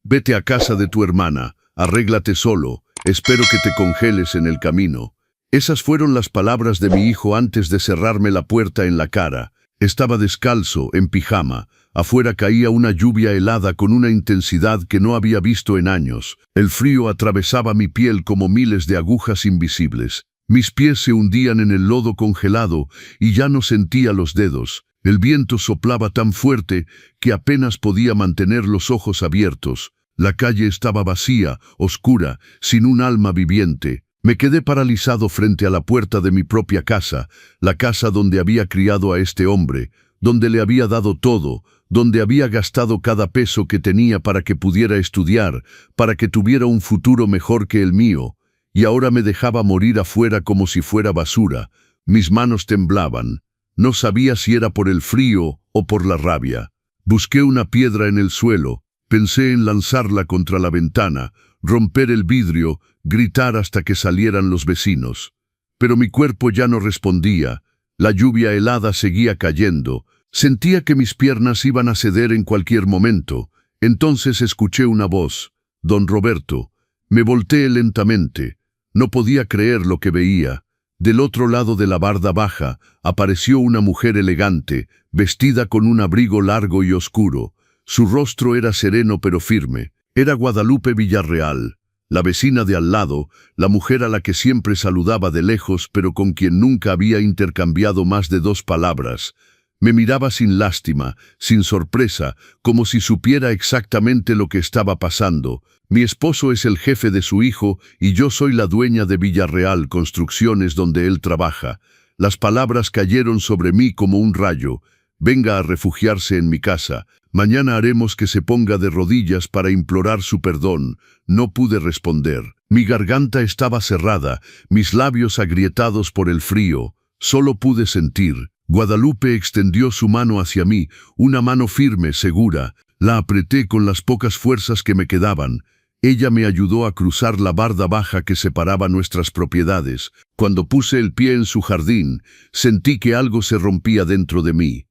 Vete a casa de tu hermana, arréglate solo, espero que te congeles en el camino. Esas fueron las palabras de mi hijo antes de cerrarme la puerta en la cara. Estaba descalzo, en pijama. Afuera caía una lluvia helada con una intensidad que no había visto en años. El frío atravesaba mi piel como miles de agujas invisibles. Mis pies se hundían en el lodo congelado y ya no sentía los dedos. El viento soplaba tan fuerte que apenas podía mantener los ojos abiertos. La calle estaba vacía, oscura, sin un alma viviente. Me quedé paralizado frente a la puerta de mi propia casa, la casa donde había criado a este hombre, donde le había dado todo, donde había gastado cada peso que tenía para que pudiera estudiar, para que tuviera un futuro mejor que el mío, y ahora me dejaba morir afuera como si fuera basura. Mis manos temblaban. No sabía si era por el frío o por la rabia. Busqué una piedra en el suelo, pensé en lanzarla contra la ventana, romper el vidrio, gritar hasta que salieran los vecinos. Pero mi cuerpo ya no respondía. La lluvia helada seguía cayendo. Sentía que mis piernas iban a ceder en cualquier momento. Entonces escuché una voz. Don Roberto. Me volteé lentamente. No podía creer lo que veía. Del otro lado de la barda baja apareció una mujer elegante, vestida con un abrigo largo y oscuro. Su rostro era sereno pero firme. Era Guadalupe Villarreal, la vecina de al lado, la mujer a la que siempre saludaba de lejos pero con quien nunca había intercambiado más de 2 palabras. Me miraba sin lástima, sin sorpresa, como si supiera exactamente lo que estaba pasando. Mi esposo es el jefe de su hijo y yo soy la dueña de Villarreal Construcciones donde él trabaja. Las palabras cayeron sobre mí como un rayo. Venga a refugiarse en mi casa. Mañana haremos que se ponga de rodillas para implorar su perdón. No pude responder. Mi garganta estaba cerrada, mis labios agrietados por el frío. Solo pude sentir. Guadalupe extendió su mano hacia mí, una mano firme, segura. La apreté con las pocas fuerzas que me quedaban. Ella me ayudó a cruzar la barda baja que separaba nuestras propiedades. Cuando puse el pie en su jardín, sentí que algo se rompía dentro de mí.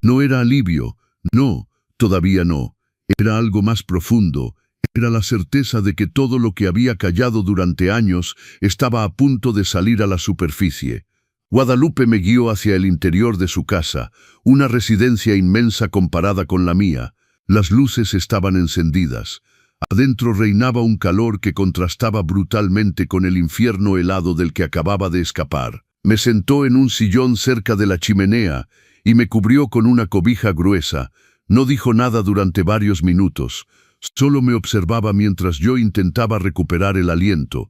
No era alivio, no, todavía no. Era algo más profundo. Era la certeza de que todo lo que había callado durante años estaba a punto de salir a la superficie. Guadalupe me guió hacia el interior de su casa, una residencia inmensa comparada con la mía. Las luces estaban encendidas. Adentro reinaba un calor que contrastaba brutalmente con el infierno helado del que acababa de escapar. Me sentó en un sillón cerca de la chimenea y me cubrió con una cobija gruesa. No dijo nada durante varios minutos. Solo me observaba mientras yo intentaba recuperar el aliento.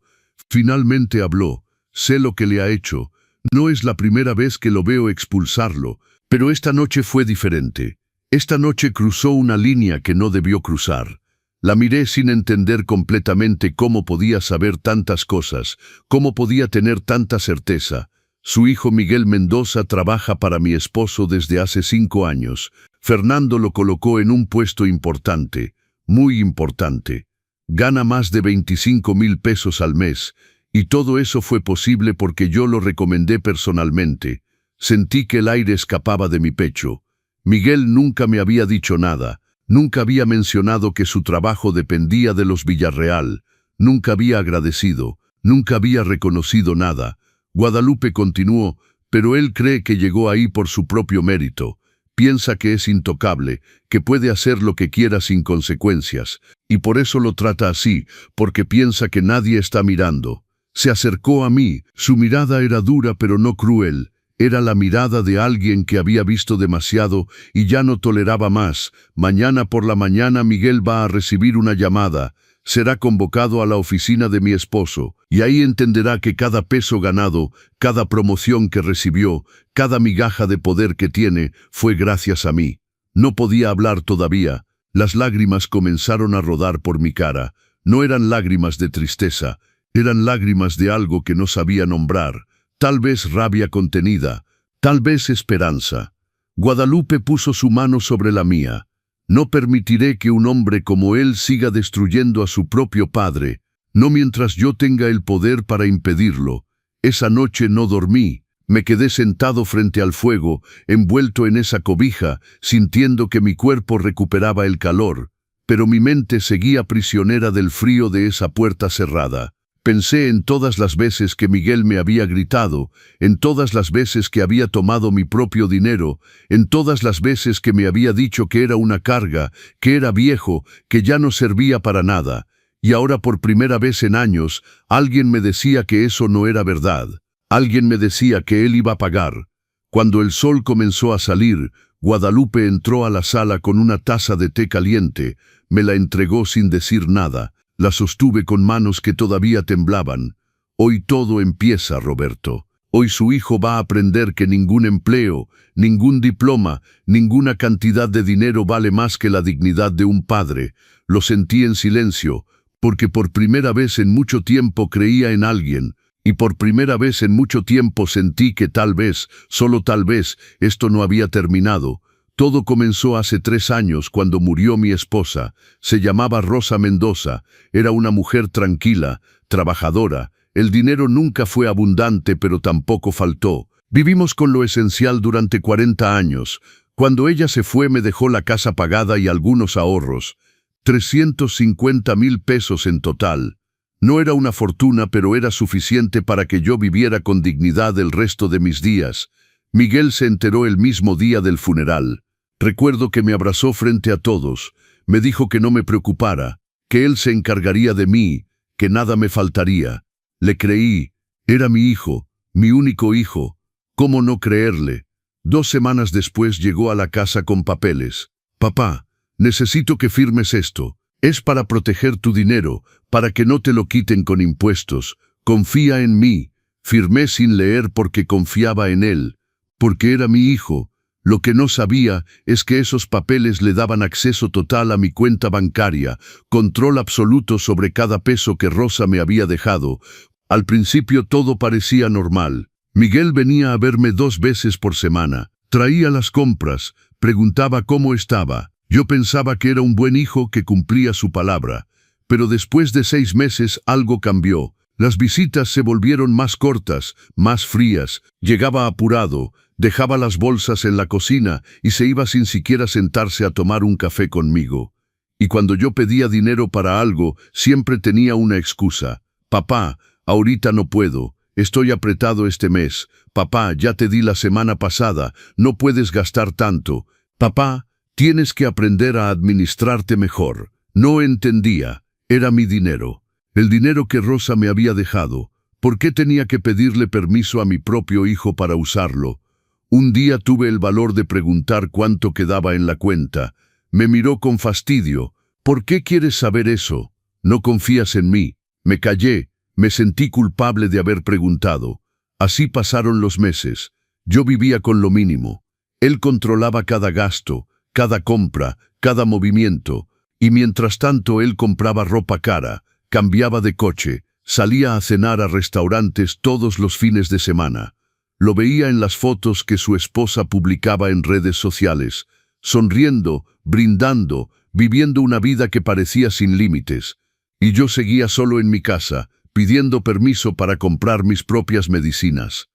Finalmente habló. Sé lo que le ha hecho. No es la primera vez que lo veo expulsarlo, pero esta noche fue diferente. Esta noche cruzó una línea que no debió cruzar. La miré sin entender completamente cómo podía saber tantas cosas, cómo podía tener tanta certeza. Su hijo Miguel Mendoza trabaja para mi esposo desde hace 5 años. Fernando lo colocó en un puesto importante, muy importante. Gana más de 25,000 pesos al mes, y todo eso fue posible porque yo lo recomendé personalmente. Sentí que el aire escapaba de mi pecho. Miguel nunca me había dicho nada. Nunca había mencionado que su trabajo dependía de los Villarreal. Nunca había agradecido. Nunca había reconocido nada. Guadalupe continuó, pero él cree que llegó ahí por su propio mérito. Piensa que es intocable, que puede hacer lo que quiera sin consecuencias. Y por eso lo trata así, porque piensa que nadie está mirando. Se acercó a mí. Su mirada era dura pero no cruel. Era la mirada de alguien que había visto demasiado y ya no toleraba más. Mañana por la mañana Miguel va a recibir una llamada. Será convocado a la oficina de mi esposo, y ahí entenderá que cada peso ganado, cada promoción que recibió, cada migaja de poder que tiene, fue gracias a mí. No podía hablar todavía. Las lágrimas comenzaron a rodar por mi cara. No eran lágrimas de tristeza, eran lágrimas de algo que no sabía nombrar. Tal vez rabia contenida, tal vez esperanza. Guadalupe puso su mano sobre la mía. No permitiré que un hombre como él siga destruyendo a su propio padre, no mientras yo tenga el poder para impedirlo. Esa noche no dormí. Me quedé sentado frente al fuego, envuelto en esa cobija, sintiendo que mi cuerpo recuperaba el calor. pero mi mente seguía prisionera del frío de esa puerta cerrada. Pensé en todas las veces que Miguel me había gritado, en todas las veces que había tomado mi propio dinero, en todas las veces que me había dicho que era una carga, que era viejo, que ya no servía para nada. Y ahora por primera vez en años, alguien me decía que eso no era verdad. Alguien me decía que él iba a pagar. Cuando el sol comenzó a salir, Guadalupe entró a la sala con una taza de té caliente, me la entregó sin decir nada. La sostuve con manos que todavía temblaban. Hoy todo empieza, Roberto. Hoy su hijo va a aprender que ningún empleo, ningún diploma, ninguna cantidad de dinero vale más que la dignidad de un padre. Lo sentí en silencio, porque por primera vez en mucho tiempo creía en alguien, y por primera vez en mucho tiempo sentí que tal vez, solo tal vez, esto no había terminado. Todo comenzó hace 3 años cuando murió mi esposa. Se llamaba Rosa Mendoza. Era una mujer tranquila, trabajadora. El dinero nunca fue abundante, pero tampoco faltó. Vivimos con lo esencial durante 40 años. Cuando ella se fue me dejó la casa pagada y algunos ahorros. 350,000 pesos en total. No era una fortuna, pero era suficiente para que yo viviera con dignidad el resto de mis días. Miguel se enteró el mismo día del funeral. Recuerdo que me abrazó frente a todos. Me dijo que no me preocupara, que él se encargaría de mí, que nada me faltaría. Le creí. Era mi hijo, mi único hijo. ¿Cómo no creerle? 2 semanas después llegó a la casa con papeles. Papá, necesito que firmes esto. Es para proteger tu dinero, para que no te lo quiten con impuestos. Confía en mí. Firmé sin leer porque confiaba en él. Porque era mi hijo. Lo que no sabía es que esos papeles le daban acceso total a mi cuenta bancaria, control absoluto sobre cada peso que Rosa me había dejado. Al principio todo parecía normal. Miguel venía a verme 2 veces por semana. Traía las compras, preguntaba cómo estaba. Yo pensaba que era un buen hijo que cumplía su palabra. Pero después de 6 meses algo cambió. Las visitas se volvieron más cortas, más frías. Llegaba apurado, dejaba las bolsas en la cocina y se iba sin siquiera sentarse a tomar un café conmigo. Y cuando yo pedía dinero para algo, siempre tenía una excusa. Papá, ahorita no puedo, estoy apretado este mes. Papá, ya te di la semana pasada, no puedes gastar tanto. Papá, tienes que aprender a administrarte mejor. No entendía, era mi dinero. El dinero que Rosa me había dejado. ¿Por qué tenía que pedirle permiso a mi propio hijo para usarlo? Un día tuve el valor de preguntar cuánto quedaba en la cuenta. Me miró con fastidio. ¿Por qué quieres saber eso? ¿No confías en mí? Me callé. Me sentí culpable de haber preguntado. Así pasaron los meses. Yo vivía con lo mínimo. Él controlaba cada gasto, cada compra, cada movimiento. Y mientras tanto él compraba ropa cara, cambiaba de coche, salía a cenar a restaurantes todos los fines de semana. Lo veía en las fotos que su esposa publicaba en redes sociales, sonriendo, brindando, viviendo una vida que parecía sin límites. Y yo seguía solo en mi casa, pidiendo permiso para comprar mis propias medicinas.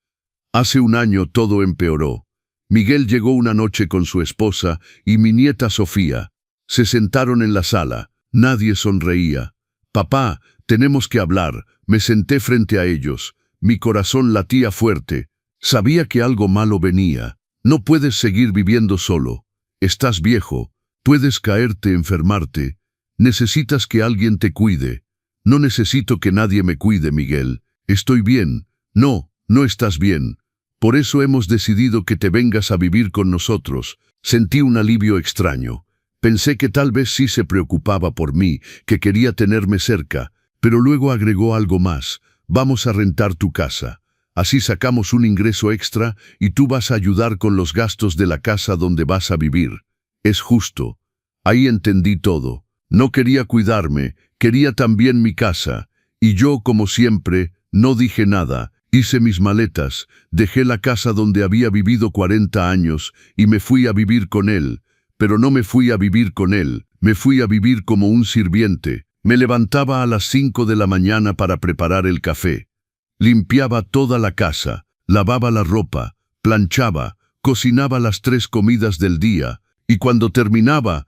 Hace 1 año todo empeoró. Miguel llegó una noche con su esposa y mi nieta Sofía. Se sentaron en la sala. Nadie sonreía. Papá, tenemos que hablar. Me senté frente a ellos. Mi corazón latía fuerte. Sabía que algo malo venía. No puedes seguir viviendo solo. Estás viejo. Puedes caerte, enfermarte. Necesitas que alguien te cuide. No necesito que nadie me cuide, Miguel. Estoy bien. No, no estás bien. Por eso hemos decidido que te vengas a vivir con nosotros. Sentí un alivio extraño. Pensé que tal vez sí se preocupaba por mí, que quería tenerme cerca, pero luego agregó algo más. Vamos a rentar tu casa. Así sacamos un ingreso extra y tú vas a ayudar con los gastos de la casa donde vas a vivir. Es justo. Ahí entendí todo. No quería cuidarme, quería también mi casa. Y yo, como siempre, no dije nada. Hice mis maletas, dejé la casa donde había vivido 40 años y me fui a vivir con él. Pero no me fui a vivir con él, me fui a vivir como un sirviente. Me levantaba a las 5 de la mañana para preparar el café. Limpiaba toda la casa, lavaba la ropa, planchaba, cocinaba las 3 comidas del día, y cuando terminaba,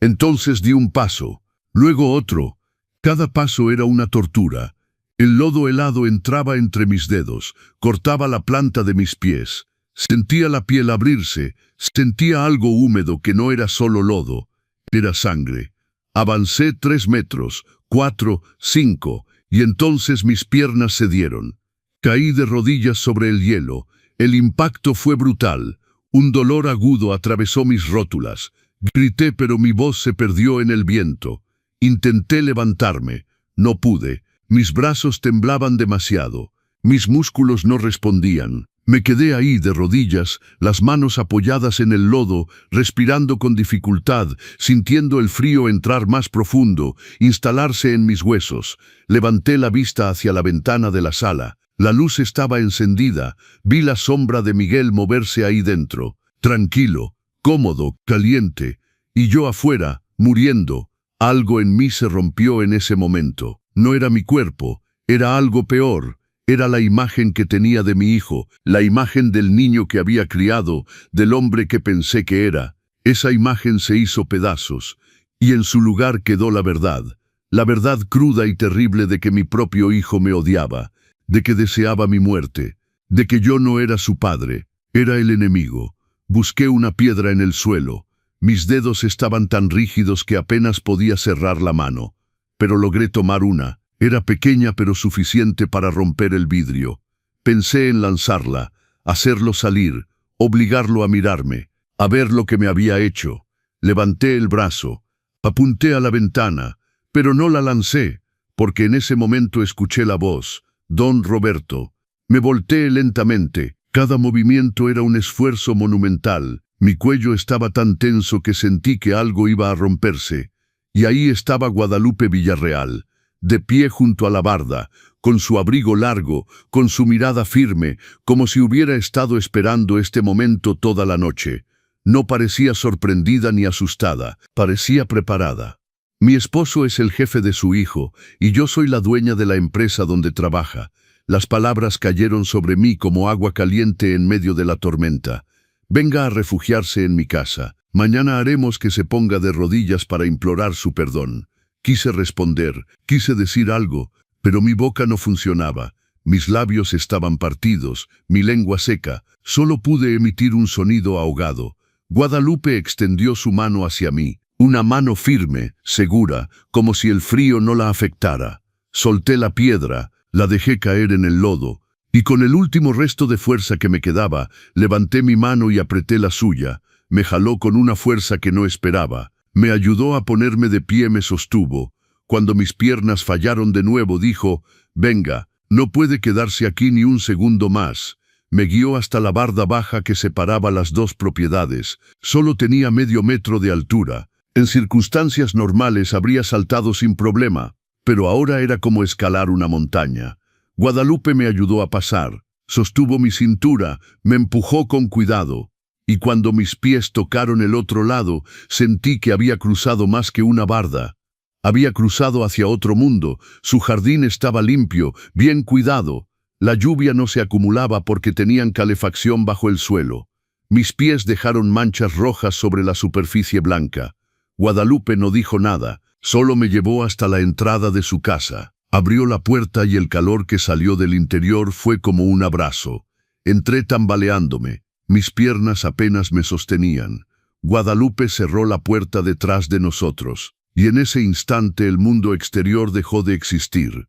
Entonces di un paso, luego otro. Cada paso era una tortura. El lodo helado entraba entre mis dedos, cortaba la planta de mis pies. Sentía la piel abrirse, sentía algo húmedo que no era solo lodo, era sangre. Avancé 3 metros, 4, 5, y entonces mis piernas cedieron. Caí de rodillas sobre el hielo. El impacto fue brutal. Un dolor agudo atravesó mis rótulas. Grité, pero mi voz se perdió en el viento. Intenté levantarme. No pude. Mis brazos temblaban demasiado. Mis músculos no respondían. Me quedé ahí de rodillas, las manos apoyadas en el lodo, respirando con dificultad, sintiendo el frío entrar más profundo, instalarse en mis huesos. Levanté la vista hacia la ventana de la sala. La luz estaba encendida. Vi la sombra de Miguel moverse ahí dentro. Tranquilo, cómodo, caliente. Y yo afuera, muriendo. Algo en mí se rompió en ese momento. No era mi cuerpo, era algo peor. Era la imagen que tenía de mi hijo, la imagen del niño que había criado, del hombre que pensé que era. Esa imagen se hizo pedazos, y en su lugar quedó la verdad cruda y terrible de que mi propio hijo me odiaba, de que deseaba mi muerte, de que yo no era su padre, era el enemigo. Busqué una piedra en el suelo. Mis dedos estaban tan rígidos que apenas podía cerrar la mano, pero logré tomar una. Era pequeña pero suficiente para romper el vidrio. Pensé en lanzarla, hacerlo salir, obligarlo a mirarme, a ver lo que me había hecho. Levanté el brazo, apunté a la ventana, pero no la lancé, porque en ese momento escuché la voz, Don Roberto. Me volteé lentamente, cada movimiento era un esfuerzo monumental. Mi cuello estaba tan tenso que sentí que algo iba a romperse. Y ahí estaba Guadalupe Villarreal, de pie junto a la barda, con su abrigo largo, con su mirada firme, como si hubiera estado esperando este momento toda la noche. No parecía sorprendida ni asustada, parecía preparada. Mi esposo es el jefe de su hijo, y yo soy la dueña de la empresa donde trabaja. Las palabras cayeron sobre mí como agua caliente en medio de la tormenta. Venga a refugiarse en mi casa. Mañana haremos que se ponga de rodillas para implorar su perdón. Quise responder, quise decir algo, pero mi boca no funcionaba. Mis labios estaban partidos, mi lengua seca. Solo pude emitir un sonido ahogado. Guadalupe extendió su mano hacia mí, una mano firme, segura, como si el frío no la afectara. Solté la piedra, la dejé caer en el lodo, y con el último resto de fuerza que me quedaba, levanté mi mano y apreté la suya. Me jaló con una fuerza que no esperaba. Me ayudó a ponerme de pie, me sostuvo. Cuando mis piernas fallaron de nuevo, dijo, «Venga, no puede quedarse aquí ni un segundo más». Me guió hasta la barda baja que separaba las dos propiedades. Solo tenía medio metro de altura. En circunstancias normales habría saltado sin problema, pero ahora era como escalar una montaña. Guadalupe me ayudó a pasar. Sostuvo mi cintura, me empujó con cuidado. Y cuando mis pies tocaron el otro lado, sentí que había cruzado más que una barda. Había cruzado hacia otro mundo. Su jardín estaba limpio, bien cuidado. La lluvia no se acumulaba porque tenían calefacción bajo el suelo. Mis pies dejaron manchas rojas sobre la superficie blanca. Guadalupe no dijo nada, solo me llevó hasta la entrada de su casa. Abrió la puerta y el calor que salió del interior fue como un abrazo. Entré tambaleándome. Mis piernas apenas me sostenían. Guadalupe cerró la puerta detrás de nosotros, y en ese instante el mundo exterior dejó de existir.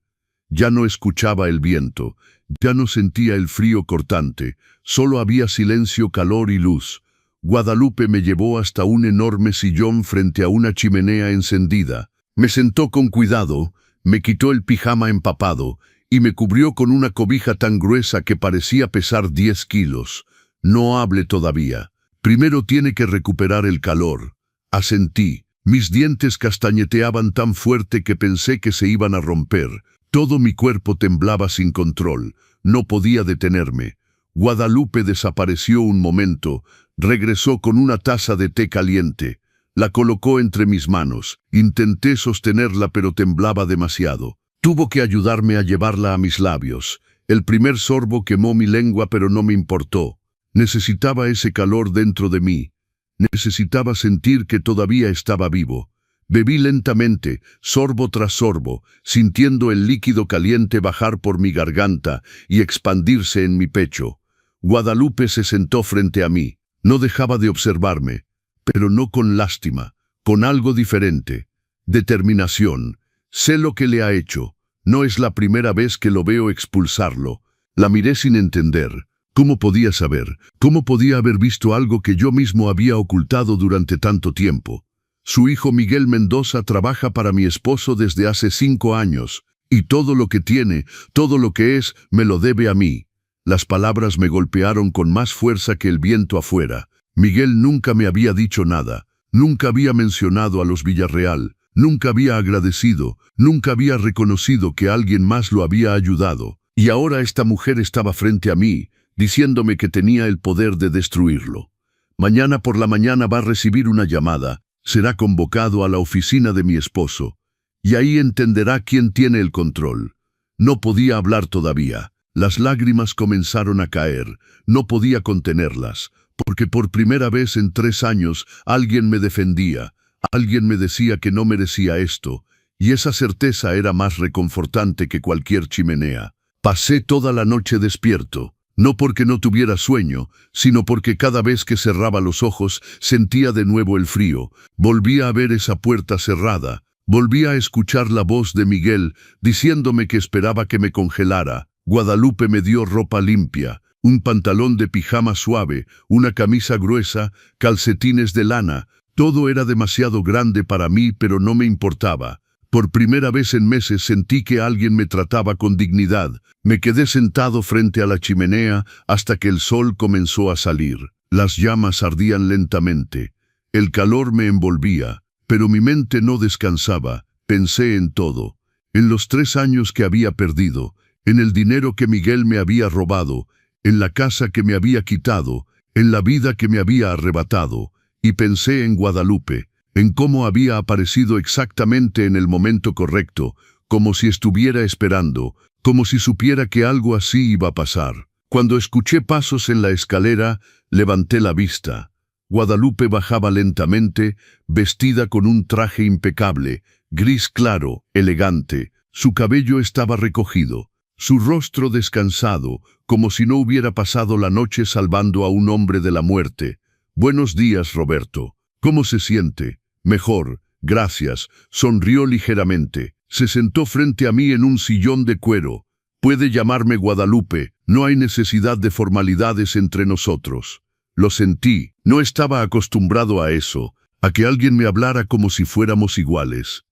Ya no escuchaba el viento, ya no sentía el frío cortante, solo había silencio, calor y luz. Guadalupe me llevó hasta un enorme sillón frente a una chimenea encendida. Me sentó con cuidado, me quitó el pijama empapado y me cubrió con una cobija tan gruesa que parecía pesar 10 kilos. No hable todavía. Primero tiene que recuperar el calor. Asentí. Mis dientes castañeteaban tan fuerte que pensé que se iban a romper. Todo mi cuerpo temblaba sin control. No podía detenerme. Guadalupe desapareció un momento. Regresó con una taza de té caliente. La colocó entre mis manos. Intenté sostenerla pero temblaba demasiado. Tuvo que ayudarme a llevarla a mis labios. El primer sorbo quemó mi lengua pero no me importó. Necesitaba ese calor dentro de mí. Necesitaba sentir que todavía estaba vivo. Bebí lentamente, sorbo tras sorbo, sintiendo el líquido caliente bajar por mi garganta y expandirse en mi pecho. Guadalupe se sentó frente a mí. No dejaba de observarme, pero no con lástima, con algo diferente. Determinación. Sé lo que le ha hecho. No es la primera vez que lo veo expulsarlo. La miré sin entender. ¿Cómo podía saber? ¿Cómo podía haber visto algo que yo mismo había ocultado durante tanto tiempo? Su hijo Miguel Mendoza trabaja para mi esposo desde hace 5 años, y todo lo que tiene, todo lo que es, me lo debe a mí. Las palabras me golpearon con más fuerza que el viento afuera. Miguel nunca me había dicho nada, nunca había mencionado a los Villarreal, nunca había agradecido, nunca había reconocido que alguien más lo había ayudado. Y ahora esta mujer estaba frente a mí, diciéndome que tenía el poder de destruirlo. Mañana por la mañana va a recibir una llamada, será convocado a la oficina de mi esposo, y ahí entenderá quién tiene el control. No podía hablar todavía. Las lágrimas comenzaron a caer, no podía contenerlas, porque por primera vez en 3 años alguien me defendía, alguien me decía que no merecía esto, y esa certeza era más reconfortante que cualquier chimenea. Pasé toda la noche despierto, no porque no tuviera sueño, sino porque cada vez que cerraba los ojos sentía de nuevo el frío, volvía a ver esa puerta cerrada, volvía a escuchar la voz de Miguel diciéndome que esperaba que me congelara. Guadalupe me dio ropa limpia, un pantalón de pijama suave, una camisa gruesa, calcetines de lana. Todo era demasiado grande para mí, pero no me importaba. Por primera vez en meses sentí que alguien me trataba con dignidad. Me quedé sentado frente a la chimenea hasta que el sol comenzó a salir. Las llamas ardían lentamente. El calor me envolvía, pero mi mente no descansaba. Pensé en todo. En los 3 años que había perdido, en el dinero que Miguel me había robado, en la casa que me había quitado, en la vida que me había arrebatado, y pensé en Guadalupe, en cómo había aparecido exactamente en el momento correcto, como si estuviera esperando, como si supiera que algo así iba a pasar. Cuando escuché pasos en la escalera, levanté la vista. Guadalupe bajaba lentamente, vestida con un traje impecable, gris claro, elegante. Su cabello estaba recogido. Su rostro descansado, como si no hubiera pasado la noche salvando a un hombre de la muerte. «Buenos días, Roberto. ¿Cómo se siente?» «Mejor, gracias», sonrió ligeramente. Se sentó frente a mí en un sillón de cuero. «Puede llamarme Guadalupe, no hay necesidad de formalidades entre nosotros». Lo sentí, no estaba acostumbrado a eso, a que alguien me hablara como si fuéramos iguales.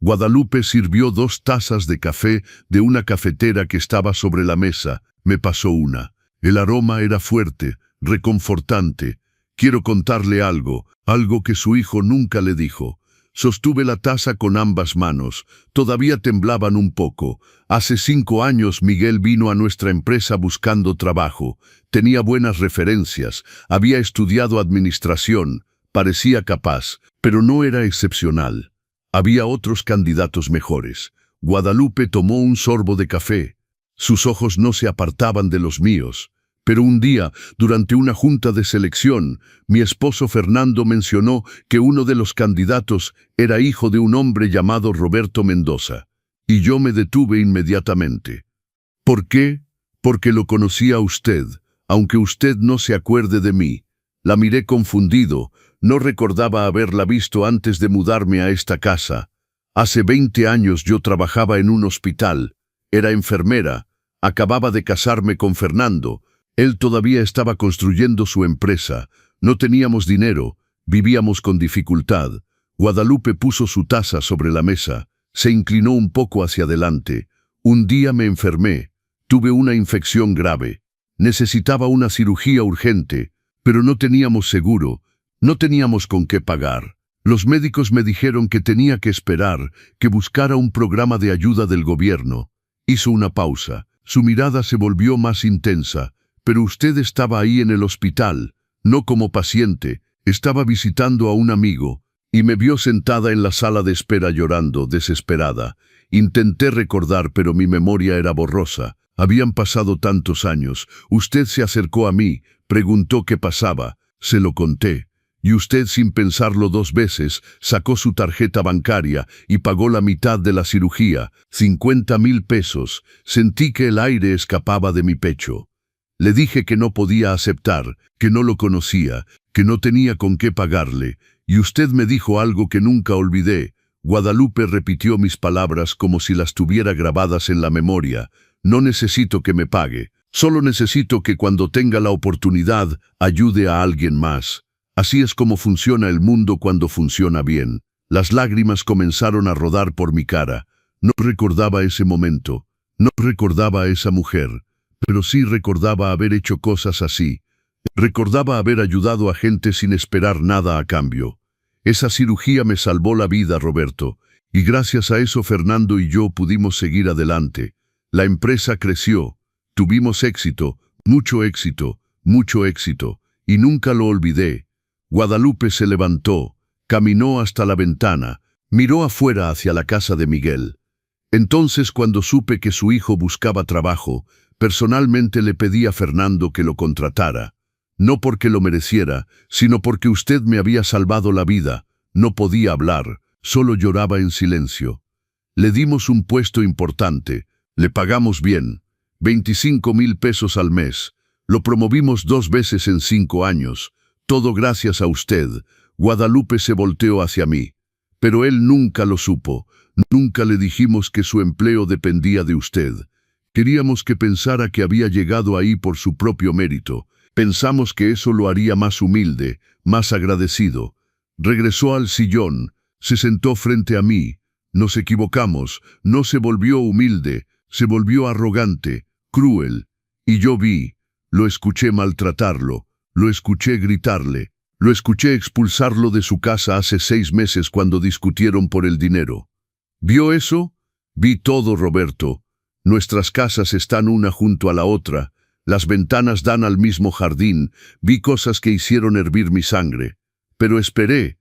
Guadalupe sirvió 2 tazas de café de una cafetera que estaba sobre la mesa. Me pasó una. El aroma era fuerte, reconfortante. Quiero contarle algo que su hijo nunca le dijo. Sostuve la taza con ambas manos. Todavía temblaban un poco. Hace 5 años Miguel vino a nuestra empresa buscando trabajo. Tenía buenas referencias. Había estudiado administración. Parecía capaz, pero no era excepcional. Había otros candidatos mejores. Guadalupe tomó un sorbo de café. Sus ojos no se apartaban de los míos. Pero un día, durante una junta de selección, mi esposo Fernando mencionó que uno de los candidatos era hijo de un hombre llamado Roberto Mendoza. Y yo me detuve inmediatamente. ¿Por qué? Porque lo conocía a usted, aunque usted no se acuerde de mí. La miré confundido. No recordaba haberla visto antes de mudarme a esta casa. Hace 20 años yo trabajaba en un hospital. Era enfermera. Acababa de casarme con Fernando. Él todavía estaba construyendo su empresa. No teníamos dinero. Vivíamos con dificultad. Guadalupe puso su taza sobre la mesa. Se inclinó un poco hacia adelante. Un día me enfermé. Tuve una infección grave. Necesitaba una cirugía urgente, pero no teníamos seguro. No teníamos con qué pagar. Los médicos me dijeron que tenía que esperar, que buscara un programa de ayuda del gobierno. Hizo una pausa. Su mirada se volvió más intensa. Pero usted estaba ahí en el hospital, no como paciente, estaba visitando a un amigo, y me vio sentada en la sala de espera llorando, desesperada. Intenté recordar, pero mi memoria era borrosa. Habían pasado tantos años. Usted se acercó a mí, preguntó qué pasaba. Se lo conté. y usted, sin pensarlo 2 veces, sacó su tarjeta bancaria y pagó la mitad de la cirugía, 50,000 pesos. Sentí que el aire escapaba de mi pecho. Le dije que no podía aceptar, que no lo conocía, que no tenía con qué pagarle, y usted me dijo algo que nunca olvidé. Guadalupe repitió mis palabras como si las tuviera grabadas en la memoria. No necesito que me pague, solo necesito que cuando tenga la oportunidad ayude a alguien más. Así es como funciona el mundo cuando funciona bien. Las lágrimas comenzaron a rodar por mi cara. No recordaba ese momento, no recordaba a esa mujer, pero sí recordaba haber hecho cosas así. Recordaba haber ayudado a gente sin esperar nada a cambio. Esa cirugía me salvó la vida, Roberto, y gracias a eso Fernando y yo pudimos seguir adelante. La empresa creció, tuvimos éxito, mucho éxito, mucho éxito, y nunca lo olvidé. Guadalupe se levantó, caminó hasta la ventana, miró afuera hacia la casa de Miguel. Entonces, cuando supe que su hijo buscaba trabajo, personalmente le pedí a Fernando que lo contratara. No porque lo mereciera, sino porque usted me había salvado la vida. No podía hablar, solo lloraba en silencio. Le dimos un puesto importante, le pagamos bien, 25,000 pesos al mes. Lo promovimos 2 veces en 5 años. Todo gracias a usted. Guadalupe se volteó hacia mí. Pero él nunca lo supo. Nunca le dijimos que su empleo dependía de usted. Queríamos que pensara que había llegado ahí por su propio mérito. Pensamos que eso lo haría más humilde, más agradecido. Regresó al sillón, se sentó frente a mí. Nos equivocamos, no se volvió humilde, se volvió arrogante, cruel. Y yo lo escuché maltratarlo. Lo escuché gritarle, lo escuché expulsarlo de su casa hace 6 meses cuando discutieron por el dinero. ¿Vio eso? Vi todo, Roberto. Nuestras casas están una junto a la otra, las ventanas dan al mismo jardín, vi cosas que hicieron hervir mi sangre. Pero esperé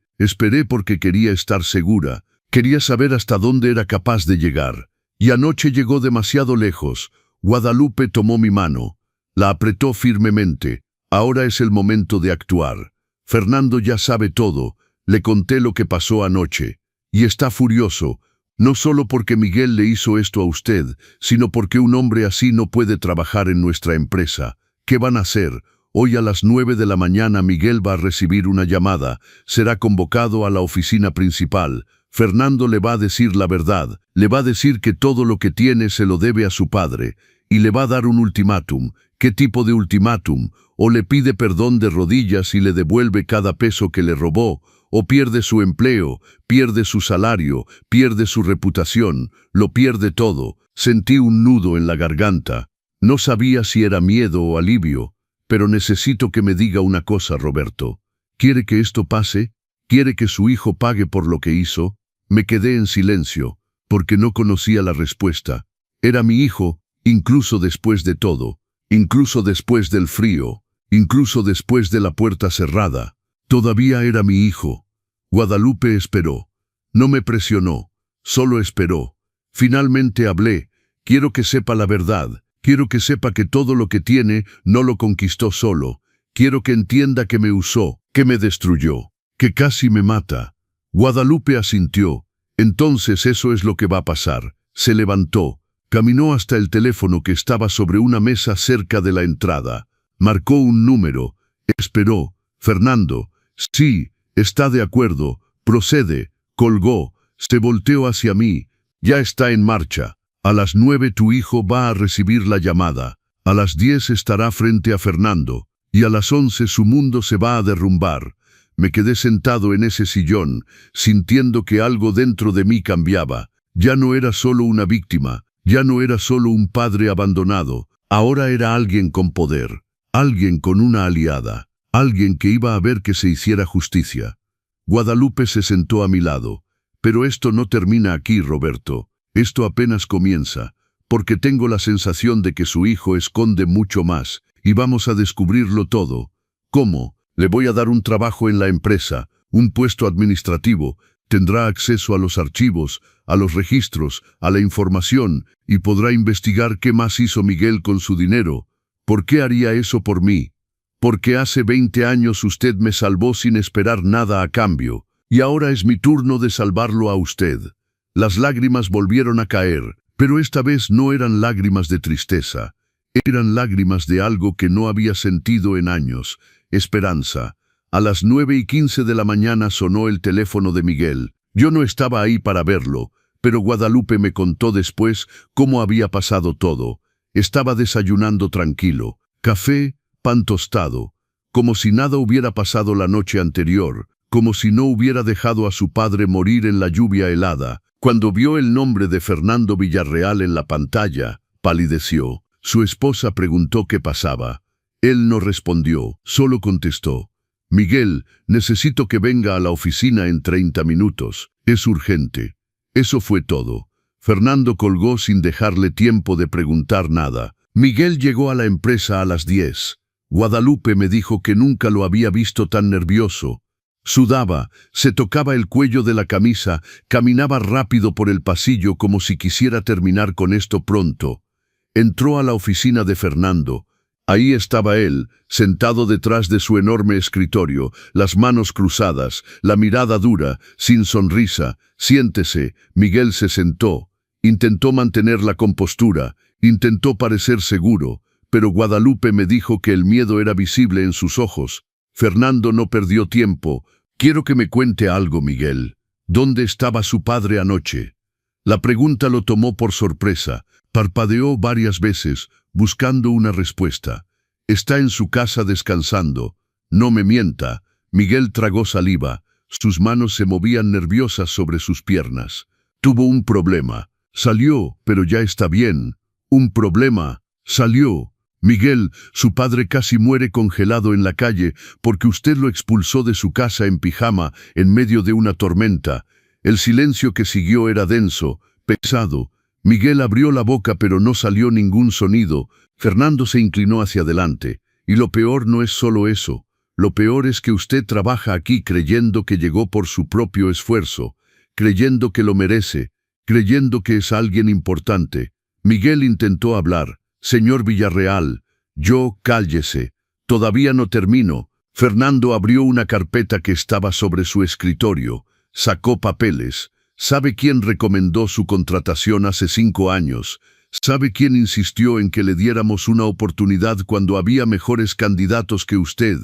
porque quería estar segura, quería saber hasta dónde era capaz de llegar. Y anoche llegó demasiado lejos. Guadalupe tomó mi mano, la apretó firmemente. Ahora es el momento de actuar. Fernando ya sabe todo, le conté lo que pasó anoche, y está furioso, no solo porque Miguel le hizo esto a usted, sino porque un hombre así no puede trabajar en nuestra empresa. ¿Qué van a hacer? Hoy a las 9 de la mañana Miguel va a recibir una llamada, será convocado a la oficina principal. Fernando le va a decir la verdad, le va a decir que todo lo que tiene se lo debe a su padre, y le va a dar un ultimátum. ¿Qué tipo de ultimátum? O le pide perdón de rodillas y le devuelve cada peso que le robó, o pierde su empleo, pierde su salario, pierde su reputación, lo pierde todo. Sentí un nudo en la garganta. No sabía si era miedo o alivio, pero necesito que me diga una cosa, Roberto. ¿Quiere que esto pase? ¿Quiere que su hijo pague por lo que hizo? Me quedé en silencio, porque no conocía la respuesta. Era mi hijo, incluso después de todo, incluso después del frío. Incluso después de la puerta cerrada, todavía era mi hijo. Guadalupe esperó. No me presionó, solo esperó. Finalmente hablé. Quiero que sepa la verdad. Quiero que sepa que todo lo que tiene no lo conquistó solo. Quiero que entienda que me usó, que me destruyó, que casi me mata. Guadalupe asintió. Entonces eso es lo que va a pasar. Se levantó, caminó hasta el teléfono que estaba sobre una mesa cerca de la entrada. Marcó un número, esperó. Fernando, sí, está de acuerdo, procede, colgó, se volteó hacia mí, ya está en marcha. A las 9 tu hijo va a recibir la llamada, a las 10 estará frente a Fernando, y a las 11 su mundo se va a derrumbar. Me quedé sentado en ese sillón, sintiendo que algo dentro de mí cambiaba. Ya no era solo una víctima, ya no era solo un padre abandonado, ahora era alguien con poder. Alguien con una aliada, alguien que iba a ver que se hiciera justicia. Guadalupe se sentó a mi lado. Pero esto no termina aquí, Roberto. Esto apenas comienza, porque tengo la sensación de que su hijo esconde mucho más, y vamos a descubrirlo todo. ¿Cómo? Le voy a dar un trabajo en la empresa, un puesto administrativo, tendrá acceso a los archivos, a los registros, a la información, y podrá investigar qué más hizo Miguel con su dinero. ¿Por qué haría eso por mí? porque hace 20 años usted me salvó sin esperar nada a cambio, y ahora es mi turno de salvarlo a usted. Las lágrimas volvieron a caer, pero esta vez no eran lágrimas de tristeza. Eran lágrimas de algo que no había sentido en años, esperanza. A las 9:15 de la mañana sonó el teléfono de Miguel. Yo no estaba ahí para verlo, pero Guadalupe me contó después cómo había pasado todo. Estaba desayunando tranquilo, café, pan tostado, como si nada hubiera pasado la noche anterior, como si no hubiera dejado a su padre morir en la lluvia helada. Cuando vio el nombre de Fernando Villarreal en la pantalla, palideció. Su esposa preguntó qué pasaba. Él no respondió, solo contestó: Miguel, necesito que venga a la oficina en 30 minutos. Es urgente. Eso fue todo. Fernando colgó sin dejarle tiempo de preguntar nada. Miguel llegó a la empresa a las 10. Guadalupe me dijo que nunca lo había visto tan nervioso. Sudaba, se tocaba el cuello de la camisa, caminaba rápido por el pasillo como si quisiera terminar con esto pronto. Entró a la oficina de Fernando. Ahí estaba él, sentado detrás de su enorme escritorio, las manos cruzadas, la mirada dura, sin sonrisa. Siéntese. Miguel se sentó. Intentó mantener la compostura, intentó parecer seguro, pero Guadalupe me dijo que el miedo era visible en sus ojos. Fernando no perdió tiempo. Quiero que me cuente algo, Miguel. ¿Dónde estaba su padre anoche? La pregunta lo tomó por sorpresa. Parpadeó varias veces, buscando una respuesta. Está en su casa descansando. No me mienta. Miguel tragó saliva. Sus manos se movían nerviosas sobre sus piernas. Tuvo un problema. Salió, pero ya está bien. Un problema. Salió. Miguel, su padre casi muere congelado en la calle porque usted lo expulsó de su casa en pijama en medio de una tormenta. El silencio que siguió era denso, pesado. Miguel abrió la boca pero no salió ningún sonido. Fernando se inclinó hacia adelante. Y lo peor no es solo eso. Lo peor es que usted trabaja aquí creyendo que llegó por su propio esfuerzo, creyendo que lo merece, creyendo que es alguien importante. Miguel intentó hablar. Señor Villarreal, cállese. Todavía no termino. Fernando abrió una carpeta que estaba sobre su escritorio. Sacó papeles. ¿Sabe quién recomendó su contratación hace 5 años? ¿Sabe quién insistió en que le diéramos una oportunidad cuando había mejores candidatos que usted?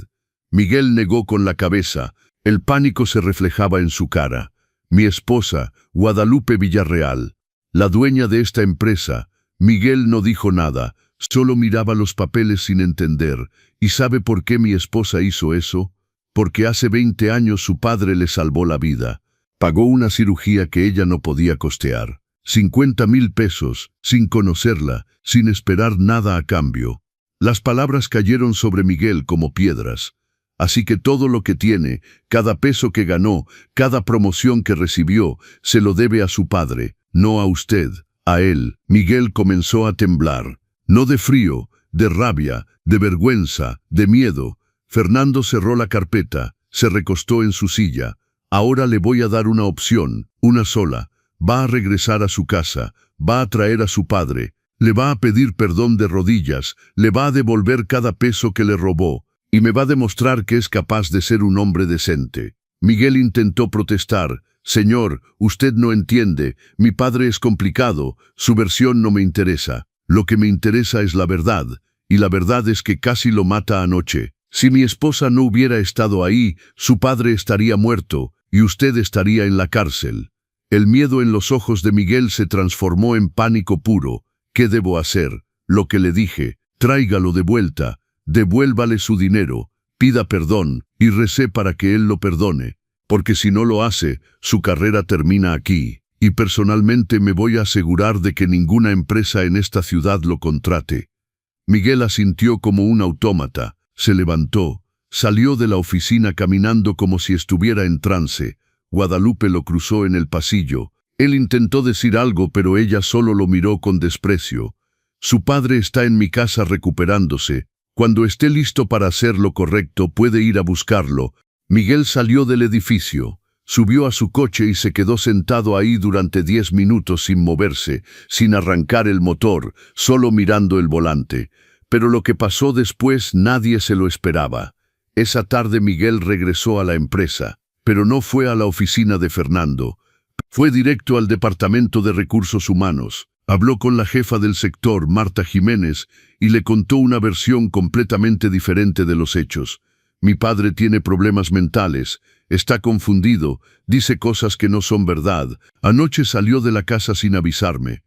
Miguel negó con la cabeza. El pánico se reflejaba en su cara. Mi esposa, Guadalupe Villarreal, la dueña de esta empresa. Miguel no dijo nada, solo miraba los papeles sin entender. ¿Y sabe por qué mi esposa hizo eso? Porque hace 20 años su padre le salvó la vida. Pagó una cirugía que ella no podía costear. 50,000 pesos, sin conocerla, sin esperar nada a cambio. Las palabras cayeron sobre Miguel como piedras. Así que todo lo que tiene, cada peso que ganó, cada promoción que recibió, se lo debe a su padre, no a usted. A él. Miguel comenzó a temblar. No de frío, de rabia, de vergüenza, de miedo. Fernando cerró la carpeta, se recostó en su silla. Ahora le voy a dar una opción, una sola. Va a regresar a su casa, va a traer a su padre, le va a pedir perdón de rodillas, le va a devolver cada peso que le robó, y me va a demostrar que es capaz de ser un hombre decente. Miguel intentó protestar. Señor, usted no entiende, mi padre es complicado, su versión no me interesa. Lo que me interesa es la verdad, y la verdad es que casi lo mata anoche. Si mi esposa no hubiera estado ahí, su padre estaría muerto, y usted estaría en la cárcel. El miedo en los ojos de Miguel se transformó en pánico puro. ¿Qué debo hacer? Lo que le dije, tráigalo de vuelta, devuélvale su dinero, pida perdón, y recé para que él lo perdone. Porque si no lo hace, su carrera termina aquí, y personalmente me voy a asegurar de que ninguna empresa en esta ciudad lo contrate. Miguel asintió como un autómata, se levantó, salió de la oficina caminando como si estuviera en trance. Guadalupe lo cruzó en el pasillo. Él intentó decir algo, pero ella solo lo miró con desprecio. Su padre está en mi casa recuperándose. Cuando esté listo para hacer lo correcto, puede ir a buscarlo. Miguel salió del edificio, subió a su coche y se quedó sentado ahí durante 10 minutos sin moverse, sin arrancar el motor, solo mirando el volante. Pero lo que pasó después nadie se lo esperaba. Esa tarde Miguel regresó a la empresa, pero no fue a la oficina de Fernando. Fue directo al Departamento de Recursos Humanos. Habló con la jefa del sector, Marta Jiménez, y le contó una versión completamente diferente de los hechos. Mi padre tiene problemas mentales, está confundido, dice cosas que no son verdad. Anoche salió de la casa sin avisarme.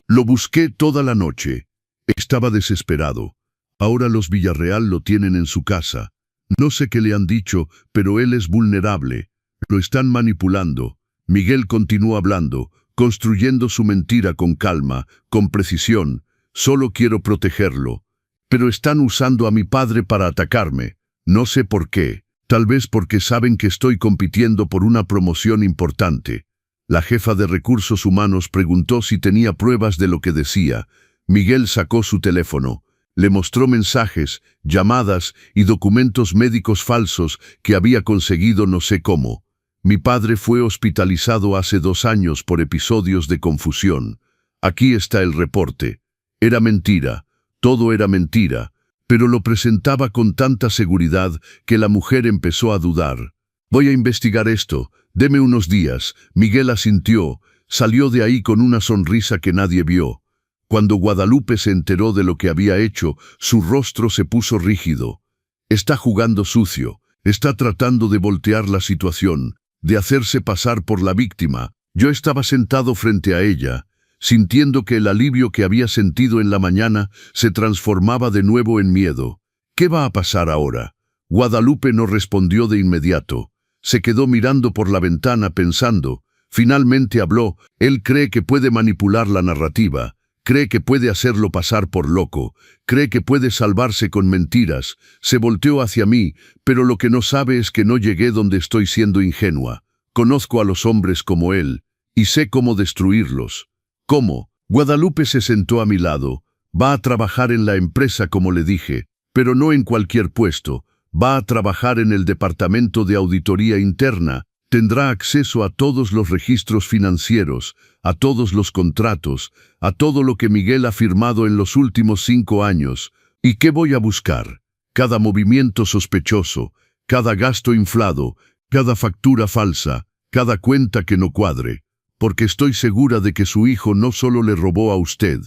Lo busqué toda la noche. Estaba desesperado. Ahora los Villarreal lo tienen en su casa. No sé qué le han dicho, pero él es vulnerable. Lo están manipulando. Miguel continuó hablando, construyendo su mentira con calma, con precisión. Solo quiero protegerlo. Pero están usando a mi padre para atacarme. No sé por qué. Tal vez porque saben que estoy compitiendo por una promoción importante. La jefa de Recursos Humanos preguntó si tenía pruebas de lo que decía. Miguel sacó su teléfono. Le mostró mensajes, llamadas y documentos médicos falsos que había conseguido no sé cómo. Mi padre fue hospitalizado hace 2 años por episodios de confusión. Aquí está el reporte. Era mentira. Todo era mentira. Pero lo presentaba con tanta seguridad que la mujer empezó a dudar. Voy a investigar esto. Deme unos días. Miguel asintió. Salió de ahí con una sonrisa que nadie vio. Cuando Guadalupe se enteró de lo que había hecho, su rostro se puso rígido. Está jugando sucio. Está tratando de voltear la situación, de hacerse pasar por la víctima. Yo estaba sentado frente a ella, sintiendo que el alivio que había sentido en la mañana se transformaba de nuevo en miedo. ¿Qué va a pasar ahora? Guadalupe no respondió de inmediato. Se quedó mirando por la ventana pensando. Finalmente habló. Él cree que puede manipular la narrativa. Cree que puede hacerlo pasar por loco. Cree que puede salvarse con mentiras. Se volteó hacia mí, pero lo que no sabe es que no llegué donde estoy siendo ingenua. Conozco a los hombres como él, y sé cómo destruirlos. ¿Cómo? Guadalupe se sentó a mi lado. Va a trabajar en la empresa como le dije, pero no en cualquier puesto. Va a trabajar en el departamento de auditoría interna. Tendrá acceso a todos los registros financieros, a todos los contratos, a todo lo que Miguel ha firmado en los últimos 5 años. ¿Y qué voy a buscar? Cada movimiento sospechoso, cada gasto inflado, cada factura falsa, cada cuenta que no cuadre. Porque estoy segura de que su hijo no solo le robó a usted,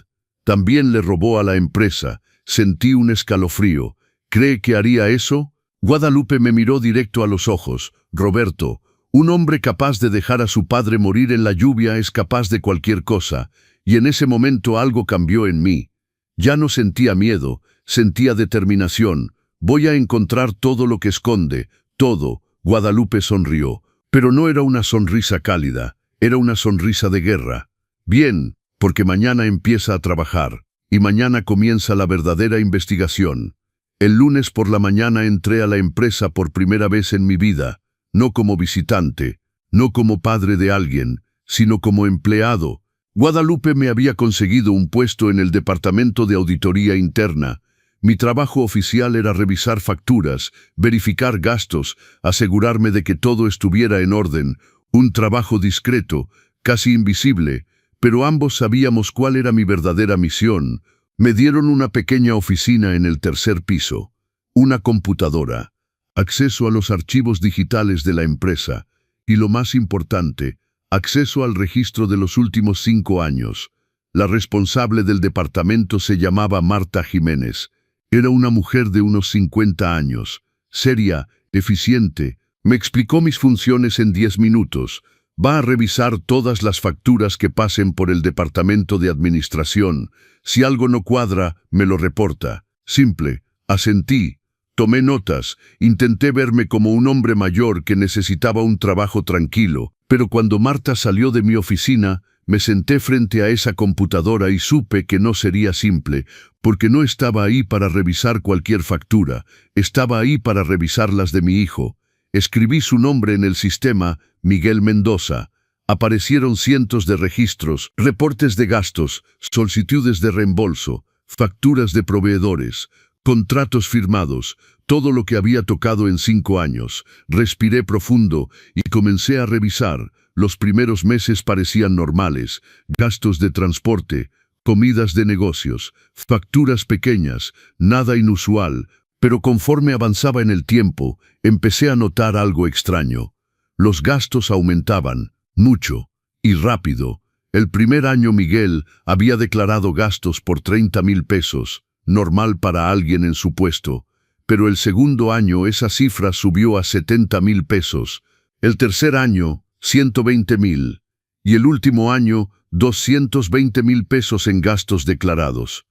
también le robó a la empresa. Sentí un escalofrío. ¿Cree que haría eso? Guadalupe me miró directo a los ojos. Roberto, un hombre capaz de dejar a su padre morir en la lluvia es capaz de cualquier cosa, y en ese momento algo cambió en mí. Ya no sentía miedo, sentía determinación. Voy a encontrar todo lo que esconde, todo. Guadalupe sonrió, pero no era una sonrisa cálida, era una sonrisa de guerra. Bien, porque mañana empieza a trabajar, y mañana comienza la verdadera investigación. El lunes por la mañana entré a la empresa por primera vez en mi vida. No como visitante, no como padre de alguien, sino como empleado. Guadalupe me había conseguido un puesto en el departamento de auditoría interna. Mi trabajo oficial era revisar facturas, verificar gastos, asegurarme de que todo estuviera en orden. Un trabajo discreto, casi invisible, pero ambos sabíamos cuál era mi verdadera misión. Me dieron una pequeña oficina en el 3er piso, una computadora, acceso a los archivos digitales de la empresa y, lo más importante, acceso al registro de los últimos 5 años. La responsable del departamento se llamaba Marta Jiménez. Era una mujer de unos 50 años, seria, eficiente. Me explicó mis funciones en 10 minutos. Va a revisar todas las facturas que pasen por el departamento de administración. Si algo no cuadra, me lo reporta. Simple. Asentí. Tomé notas, intenté verme como un hombre mayor que necesitaba un trabajo tranquilo, pero cuando Marta salió de mi oficina, me senté frente a esa computadora y supe que no sería simple, porque no estaba ahí para revisar cualquier factura, estaba ahí para revisar las de mi hijo. Escribí su nombre en el sistema, Miguel Mendoza. Aparecieron cientos de registros, reportes de gastos, solicitudes de reembolso, facturas de proveedores, contratos firmados, todo lo que había tocado en 5 años. Respiré profundo y comencé a revisar. Los primeros meses parecían normales. Gastos de transporte, comidas de negocios, facturas pequeñas, nada inusual, pero conforme avanzaba en el tiempo, empecé a notar algo extraño. Los gastos aumentaban, mucho, y rápido. El primer año Miguel había declarado gastos por 30,000 pesos, normal para alguien en su puesto, pero el segundo año esa cifra subió a 70,000 pesos, el tercer año 120,000, y el último año 220,000 pesos en gastos declarados.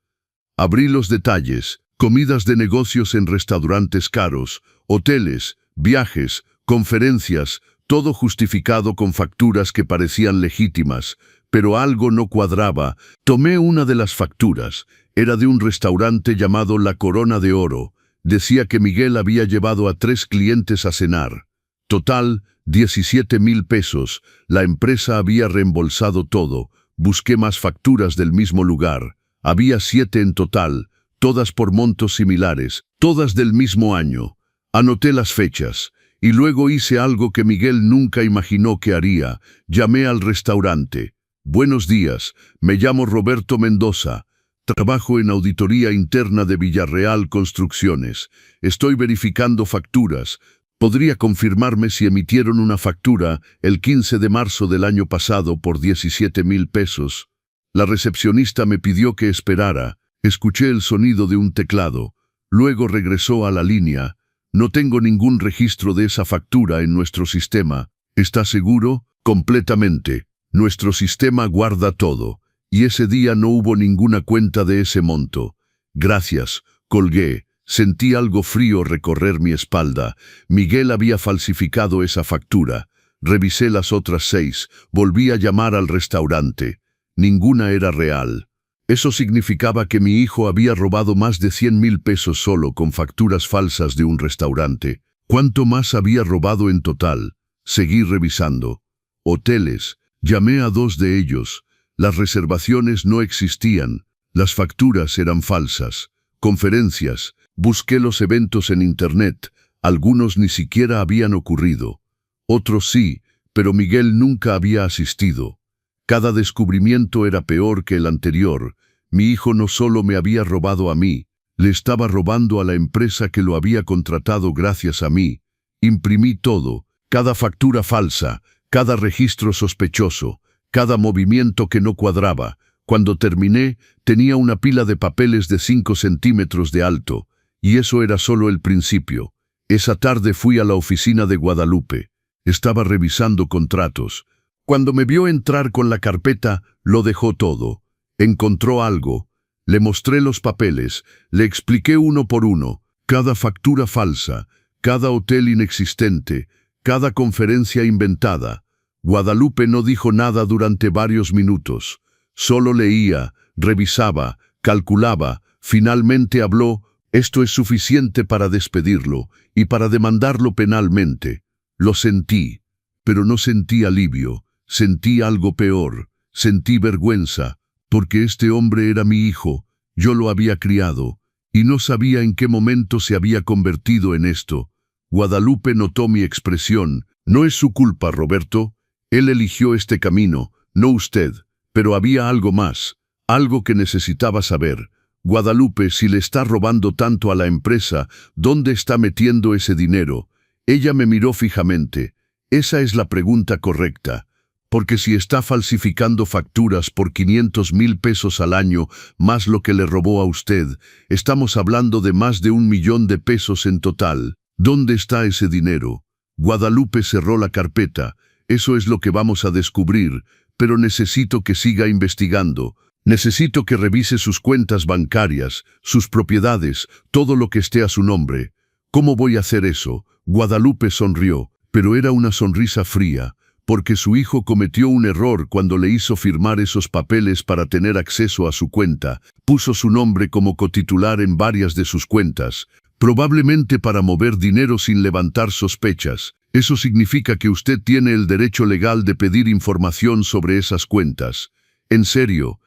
Abrí los detalles: comidas de negocios en restaurantes caros, hoteles, viajes, conferencias, todo justificado con facturas que parecían legítimas, pero algo no cuadraba. Tomé una de las facturas, era de un restaurante llamado La Corona de Oro. Decía que Miguel había llevado a 3 clientes a cenar. Total, 17,000 pesos. La empresa había reembolsado todo. Busqué más facturas del mismo lugar. Había 7 en total, todas por montos similares, todas del mismo año. Anoté las fechas, y luego hice algo que Miguel nunca imaginó que haría. Llamé al restaurante. Buenos días, me llamo Roberto Mendoza. Trabajo en auditoría interna de Villarreal Construcciones. Estoy verificando facturas. ¿Podría confirmarme si emitieron una factura el 15 de marzo del año pasado por 17,000 pesos? La recepcionista me pidió que esperara. Escuché el sonido de un teclado. Luego regresó a la línea. No tengo ningún registro de esa factura en nuestro sistema. ¿Está seguro? Completamente. Nuestro sistema guarda todo. Y ese día no hubo ninguna cuenta de ese monto. Gracias, colgué. Sentí algo frío recorrer mi espalda. Miguel había falsificado esa factura. Revisé las otras 6, volví a llamar al restaurante. Ninguna era real. Eso significaba que mi hijo había robado más de 100,000 pesos solo con facturas falsas de un restaurante. ¿Cuánto más había robado en total? Seguí revisando. Hoteles. Llamé a 2 de ellos. Las reservaciones no existían, las facturas eran falsas. Conferencias, busqué los eventos en internet, algunos ni siquiera habían ocurrido. Otros sí, pero Miguel nunca había asistido. Cada descubrimiento era peor que el anterior. Mi hijo no solo me había robado a mí, le estaba robando a la empresa que lo había contratado gracias a mí. Imprimí todo, cada factura falsa, cada registro sospechoso, cada movimiento que no cuadraba. Cuando terminé, tenía una pila de papeles de 5 centímetros de alto, y eso era solo el principio. Esa tarde fui a la oficina de Guadalupe. Estaba revisando contratos. Cuando me vio entrar con la carpeta, lo dejó todo. Encontró algo. Le mostré los papeles, le expliqué uno por uno, cada factura falsa, cada hotel inexistente, cada conferencia inventada. Guadalupe no dijo nada durante varios minutos. Solo leía, revisaba, calculaba. Finalmente habló: esto es suficiente para despedirlo y para demandarlo penalmente. Lo sentí, pero no sentí alivio. Sentí algo peor. Sentí vergüenza, porque este hombre era mi hijo. Yo lo había criado, y no sabía en qué momento se había convertido en esto. Guadalupe notó mi expresión. No es su culpa, Roberto. Él eligió este camino, no usted, pero había algo más, algo que necesitaba saber. Guadalupe, si le está robando tanto a la empresa, ¿dónde está metiendo ese dinero? Ella me miró fijamente. Esa es la pregunta correcta, porque si está falsificando facturas por 500,000 pesos al año, más lo que le robó a usted, estamos hablando de más de 1,000,000 de pesos en total. ¿Dónde está ese dinero? Guadalupe cerró la carpeta. Eso es lo que vamos a descubrir, pero necesito que siga investigando. Necesito que revise sus cuentas bancarias, sus propiedades, todo lo que esté a su nombre. ¿Cómo voy a hacer eso? Guadalupe sonrió, pero era una sonrisa fría, porque su hijo cometió un error cuando le hizo firmar esos papeles para tener acceso a su cuenta. Puso su nombre como cotitular en varias de sus cuentas, probablemente para mover dinero sin levantar sospechas. Eso significa que usted tiene el derecho legal de pedir información sobre esas cuentas. En serio,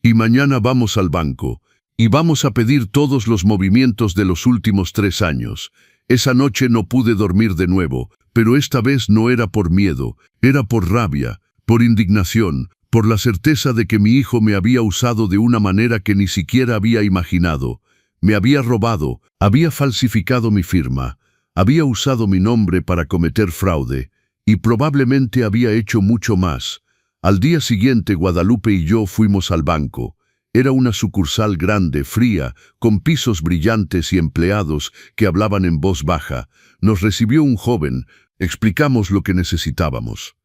y mañana vamos al banco, y vamos a pedir todos los movimientos de los últimos 3 años. Esa noche no pude dormir de nuevo, pero esta vez no era por miedo, era por rabia, por indignación, por la certeza de que mi hijo me había usado de una manera que ni siquiera había imaginado. Me había robado, había falsificado mi firma, había usado mi nombre para cometer fraude, y probablemente había hecho mucho más. Al día siguiente, Guadalupe y yo fuimos al banco. Era una sucursal grande, fría, con pisos brillantes y empleados que hablaban en voz baja. Nos recibió un joven, explicamos lo que necesitábamos.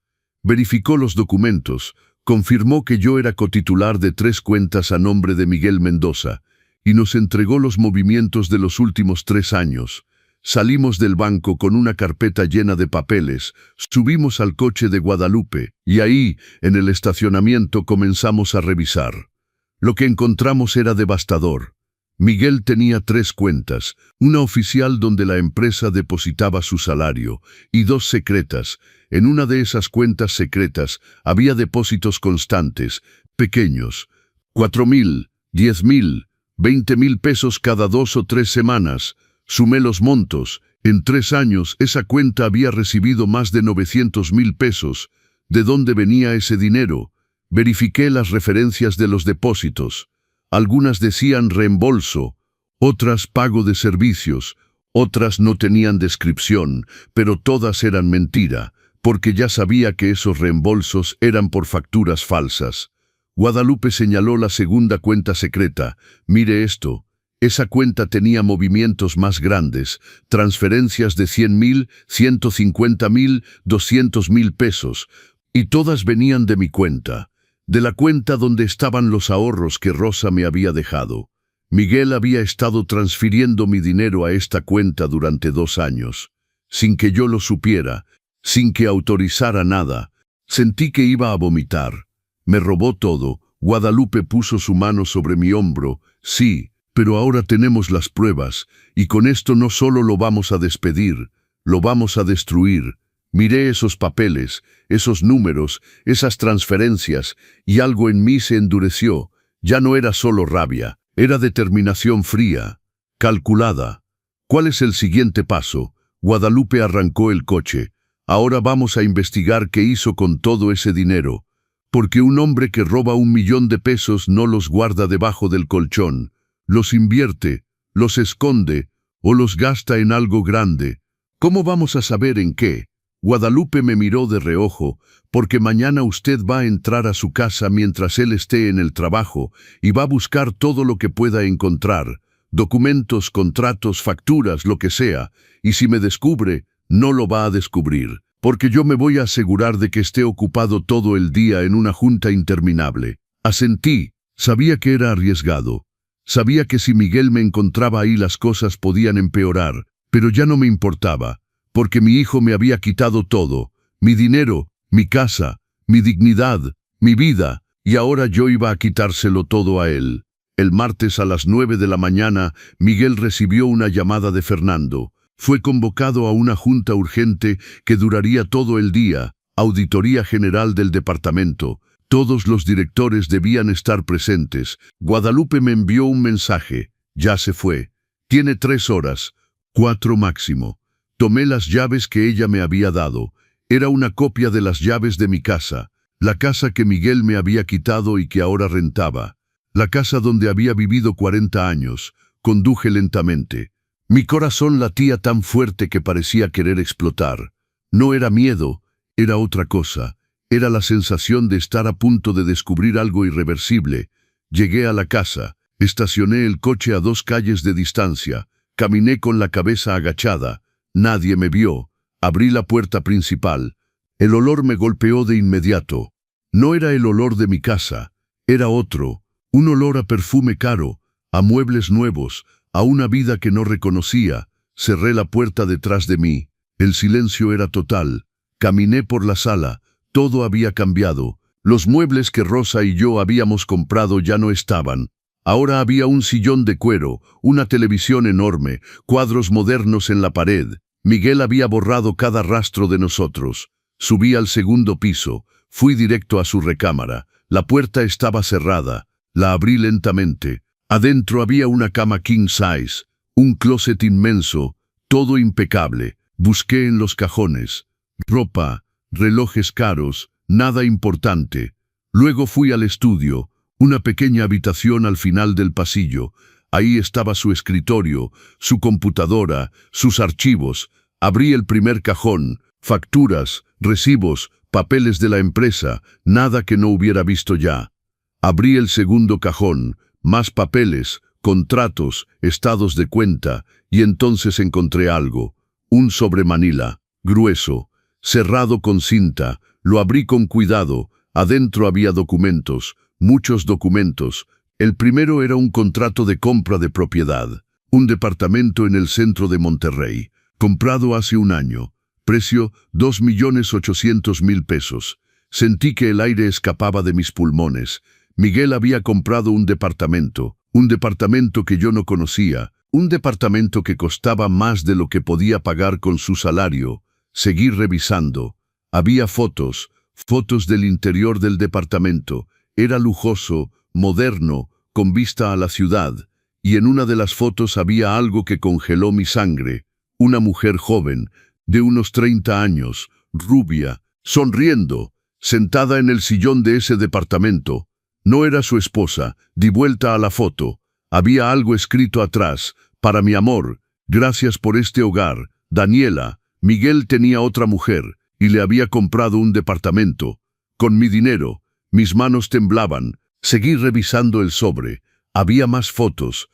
Verificó los documentos, confirmó que yo era cotitular de 3 cuentas a nombre de Miguel Mendoza, y nos entregó los movimientos de los últimos 3 años. Salimos del banco con una carpeta llena de papeles, subimos al coche de Guadalupe, y ahí, en el estacionamiento, comenzamos a revisar. Lo que encontramos era devastador. Miguel tenía 3 cuentas, una oficial donde la empresa depositaba su salario, y 2 secretas. En una de esas cuentas secretas había depósitos constantes, pequeños, 4,000, 10,000, 20,000 pesos cada 2 o 3 semanas. Sumé los montos. En 3 años esa cuenta había recibido más de 900,000 pesos. ¿De dónde venía ese dinero? Verifiqué las referencias de los depósitos. Algunas decían reembolso, otras pago de servicios, otras no tenían descripción, pero todas eran mentira, porque ya sabía que esos reembolsos eran por facturas falsas. Guadalupe señaló la segunda cuenta secreta. Mire esto. Esa cuenta tenía movimientos más grandes, transferencias de 100,000, 150,000, 200,000 pesos, y todas venían de mi cuenta, de la cuenta donde estaban los ahorros que Rosa me había dejado. Miguel había estado transfiriendo mi dinero a esta cuenta durante 2 años, sin que yo lo supiera, sin que autorizara nada. Sentí que iba a vomitar. Me robó todo. Guadalupe puso su mano sobre mi hombro. Sí, pero ahora tenemos las pruebas, y con esto no solo lo vamos a despedir, lo vamos a destruir. Miré esos papeles, esos números, esas transferencias, y algo en mí se endureció. Ya no era solo rabia, era determinación fría, calculada. ¿Cuál es el siguiente paso? Guadalupe arrancó el coche. Ahora vamos a investigar qué hizo con todo ese dinero, porque un hombre que roba 1,000,000 de pesos no los guarda debajo del colchón. Los invierte, los esconde o los gasta en algo grande. ¿Cómo vamos a saber en qué? Guadalupe me miró de reojo, porque mañana usted va a entrar a su casa mientras él esté en el trabajo y va a buscar todo lo que pueda encontrar, documentos, contratos, facturas, lo que sea, y si me descubre, no lo va a descubrir, porque yo me voy a asegurar de que esté ocupado todo el día en una junta interminable. Asentí, sabía que era arriesgado. Sabía que si Miguel me encontraba ahí las cosas podían empeorar, pero ya no me importaba, porque mi hijo me había quitado todo, mi dinero, mi casa, mi dignidad, mi vida, y ahora yo iba a quitárselo todo a él. El martes a las 9 de la mañana, Miguel recibió una llamada de Fernando. Fue convocado a una junta urgente que duraría todo el día, auditoría general del departamento. Todos los directores debían estar presentes. Guadalupe me envió un mensaje. Ya se fue. Tiene 3 horas, 4 máximo. Tomé las llaves que ella me había dado. Era una copia de las llaves de mi casa, la casa que Miguel me había quitado y que ahora rentaba. La casa donde había vivido 40 años. Conduje lentamente. Mi corazón latía tan fuerte que parecía querer explotar. No era miedo, era otra cosa. Era la sensación de estar a punto de descubrir algo irreversible. Llegué a la casa, estacioné el coche a 2 calles de distancia, caminé con la cabeza agachada. Nadie me vio. Abrí la puerta principal. El olor me golpeó de inmediato. No era el olor de mi casa, era otro, un olor a perfume caro, a muebles nuevos, a una vida que no reconocía. Cerré la puerta detrás de mí. El silencio era total. Caminé por la sala. Todo había cambiado. Los muebles que Rosa y yo habíamos comprado ya no estaban. Ahora había un sillón de cuero, una televisión enorme, cuadros modernos en la pared. Miguel había borrado cada rastro de nosotros. Subí al segundo piso. Fui directo a su recámara. La puerta estaba cerrada. La abrí lentamente. Adentro había una cama king size, un closet inmenso, todo impecable. Busqué en los cajones. Ropa, relojes caros, nada importante. Luego fui al estudio, una pequeña habitación al final del pasillo. Ahí estaba su escritorio, su computadora, sus archivos. Abrí el primer cajón, facturas, recibos, papeles de la empresa, nada que no hubiera visto ya. Abrí el segundo cajón, más papeles, contratos, estados de cuenta, y entonces encontré algo, un sobre Manila, grueso, cerrado con cinta. Lo abrí con cuidado, adentro había documentos, muchos documentos. El primero era un contrato de compra de propiedad, un departamento en el centro de Monterrey, comprado hace un año, precio 2.800.000 pesos. Sentí que el aire escapaba de mis pulmones. Miguel había comprado un departamento que yo no conocía, un departamento que costaba más de lo que podía pagar con su salario. Seguí revisando. Había fotos del interior del departamento. Era lujoso, moderno, con vista a la ciudad, y en una de las fotos había algo que congeló mi sangre. Una mujer joven, de unos 30 años, rubia, sonriendo, sentada en el sillón de ese departamento. No era su esposa. Di vuelta a la foto. Había algo escrito atrás: para mi amor, gracias por este hogar, Daniela. Miguel tenía otra mujer, y le había comprado un departamento. Con mi dinero. Mis manos temblaban. Seguí revisando el sobre. Había más fotos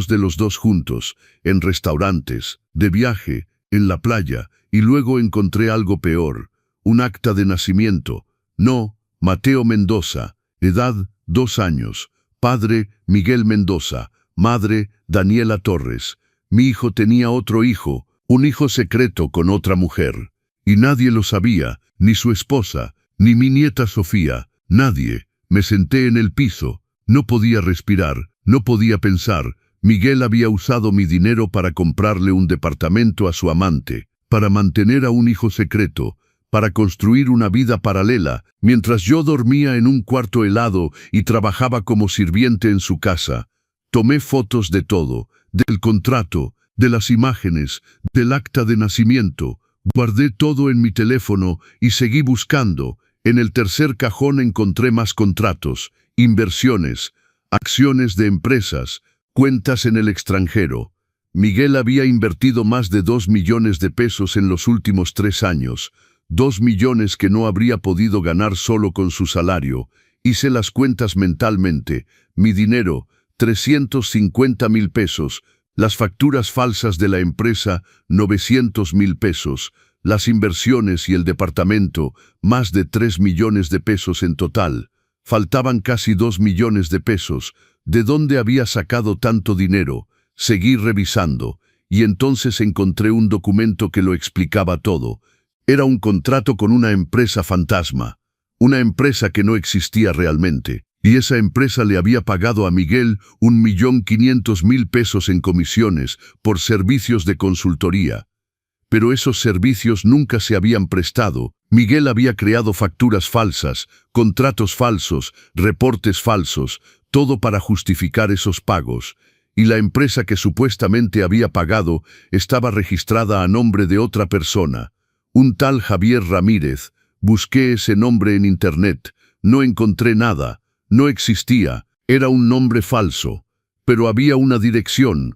de los dos juntos, en restaurantes, de viaje, en la playa, y luego encontré algo peor, un acta de nacimiento. No, Mateo Mendoza, edad 2 años, padre Miguel Mendoza, madre Daniela Torres. Mi hijo tenía otro hijo, un hijo secreto con otra mujer, y nadie lo sabía, ni su esposa, ni mi nieta Sofía, nadie. Me senté en el piso, no podía respirar, no podía pensar. Miguel había usado mi dinero para comprarle un departamento a su amante, para mantener a un hijo secreto, para construir una vida paralela, mientras yo dormía en un cuarto helado y trabajaba como sirviente en su casa. Tomé fotos de todo, del contrato, de las imágenes, del acta de nacimiento. Guardé todo en mi teléfono y seguí buscando. En el tercer cajón encontré más contratos, inversiones, acciones de empresas, cuentas en el extranjero. Miguel había invertido más de 2 millones de pesos en los últimos 3 años, 2 millones que no habría podido ganar solo con su salario. Hice las cuentas mentalmente. Mi dinero, 350.000 pesos, las facturas falsas de la empresa, 900.000 pesos, las inversiones y el departamento, más de 3 millones de pesos en total. Faltaban casi 2 millones de pesos. ¿De dónde había sacado tanto dinero? Seguí revisando, y entonces encontré un documento que lo explicaba todo. Era un contrato con una empresa fantasma, una empresa que no existía realmente, y esa empresa le había pagado a Miguel 1.500.000 pesos en comisiones por servicios de consultoría. Pero esos servicios nunca se habían prestado. Miguel había creado facturas falsas, contratos falsos, reportes falsos, todo para justificar esos pagos. Y la empresa que supuestamente había pagado estaba registrada a nombre de otra persona, un tal Javier Ramírez. Busqué ese nombre en internet. No encontré nada. No existía. Era un nombre falso. Pero había una dirección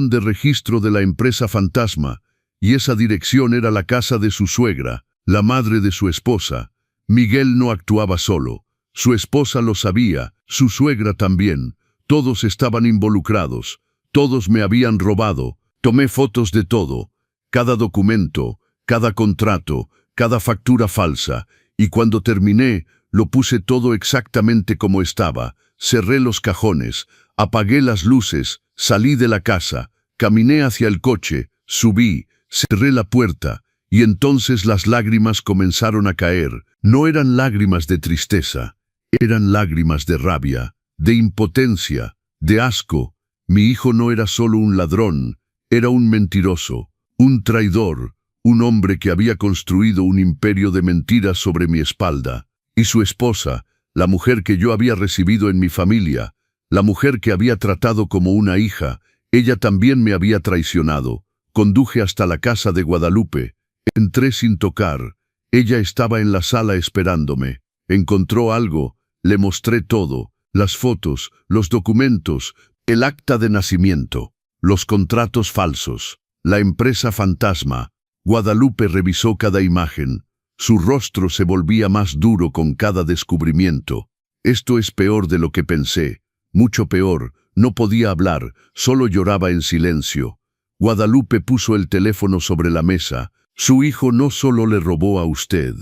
de registro de la empresa fantasma. Y esa dirección era la casa de su suegra, la madre de su esposa. Miguel no actuaba solo. Su esposa lo sabía, su suegra también. Todos estaban involucrados. Todos me habían robado. Tomé fotos de todo. Cada documento, cada contrato, cada factura falsa. Y cuando terminé, lo puse todo exactamente como estaba. Cerré los cajones, apagué las luces, salí de la casa, caminé hacia el coche, subí, cerré la puerta, y entonces las lágrimas comenzaron a caer. No eran lágrimas de tristeza, eran lágrimas de rabia, de impotencia, de asco. Mi hijo no era solo un ladrón, era un mentiroso, un traidor, un hombre que había construido un imperio de mentiras sobre mi espalda. Y su esposa, la mujer que yo había recibido en mi familia, la mujer que había tratado como una hija, ella también me había traicionado. Conduje hasta la casa de Guadalupe. Entré sin tocar. Ella estaba en la sala esperándome. encontró algo, le mostré todo, las fotos, los documentos, el acta de nacimiento, los contratos falsos, la empresa fantasma. Guadalupe revisó cada imagen. Su rostro se volvía más duro con cada descubrimiento. Esto es peor de lo que pensé, mucho peor. No podía hablar, solo lloraba en silencio. Guadalupe puso el teléfono sobre la mesa. Su hijo no solo le robó a usted,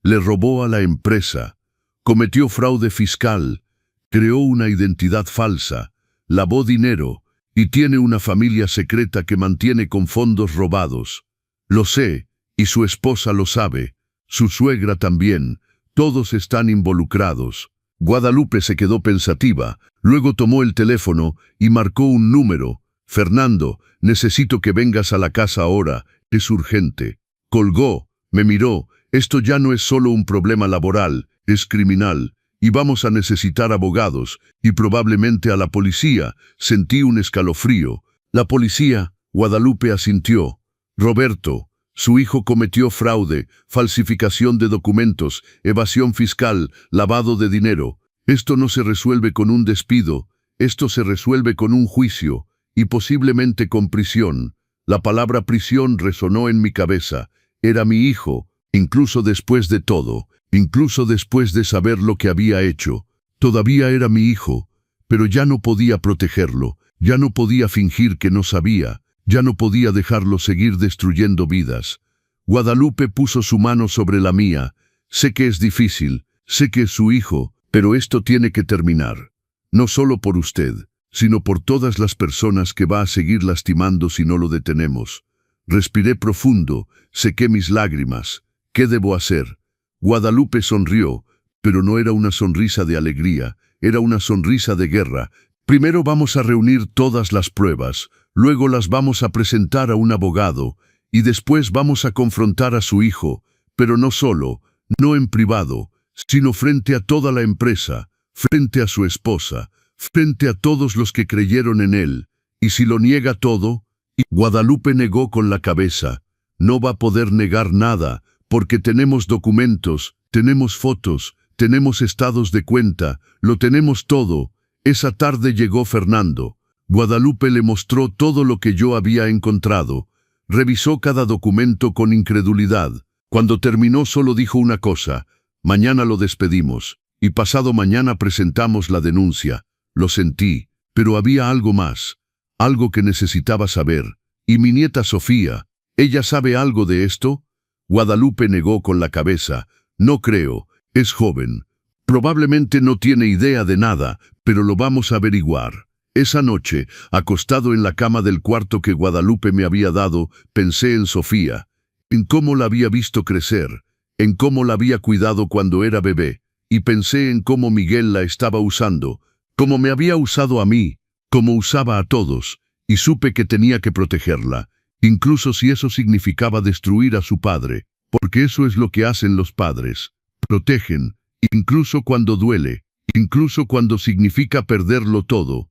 le robó a la empresa. Cometió fraude fiscal, creó una identidad falsa, lavó dinero y tiene una familia secreta que mantiene con fondos robados. Lo sé, y su esposa lo sabe, su suegra también, todos están involucrados. Guadalupe se quedó pensativa, luego tomó el teléfono y marcó un número. Fernando, necesito que vengas a la casa ahora, es urgente. Colgó, me miró, esto ya no es solo un problema laboral, es criminal, y vamos a necesitar abogados, y probablemente a la policía. Sentí un escalofrío. La policía, Guadalupe asintió. Roberto, su hijo cometió fraude, falsificación de documentos, evasión fiscal, lavado de dinero. Esto no se resuelve con un despido, esto se resuelve con un juicio, y posiblemente con prisión. La palabra prisión resonó en mi cabeza. Era mi hijo, incluso después de todo, incluso después de saber lo que había hecho. Todavía era mi hijo, pero ya no podía protegerlo, ya no podía fingir que no sabía, ya no podía dejarlo seguir destruyendo vidas. Guadalupe puso su mano sobre la mía. Sé que es difícil, sé que es su hijo, pero esto tiene que terminar. No solo por usted, sino por todas las personas que va a seguir lastimando si no lo detenemos. Respiré profundo, sequé mis lágrimas. ¿Qué debo hacer? Guadalupe sonrió, pero no era una sonrisa de alegría, era una sonrisa de guerra. Primero vamos a reunir todas las pruebas, luego las vamos a presentar a un abogado, y después vamos a confrontar a su hijo, pero no solo, no en privado, sino frente a toda la empresa, frente a su esposa, frente a todos los que creyeron en él. Y si lo niega todo, y Guadalupe negó con la cabeza. No va a poder negar nada, porque tenemos documentos, tenemos fotos, tenemos estados de cuenta, lo tenemos todo. Esa tarde llegó Fernando. Guadalupe le mostró todo lo que yo había encontrado. Revisó cada documento con incredulidad. Cuando terminó solo dijo una cosa: mañana lo despedimos, y pasado mañana presentamos la denuncia. Lo sentí, pero había algo más, algo que necesitaba saber. ¿Y mi nieta Sofía? ¿Ella sabe algo de esto? Guadalupe negó con la cabeza. No creo, es joven. Probablemente no tiene idea de nada, pero lo vamos a averiguar. Esa noche, acostado en la cama del cuarto que Guadalupe me había dado, pensé en Sofía, en cómo la había visto crecer, en cómo la había cuidado cuando era bebé, y pensé en cómo Miguel la estaba usando, como me había usado a mí, como usaba a todos, y supe que tenía que protegerla, incluso si eso significaba destruir a su padre, porque eso es lo que hacen los padres, protegen, incluso cuando duele, incluso cuando significa perderlo todo.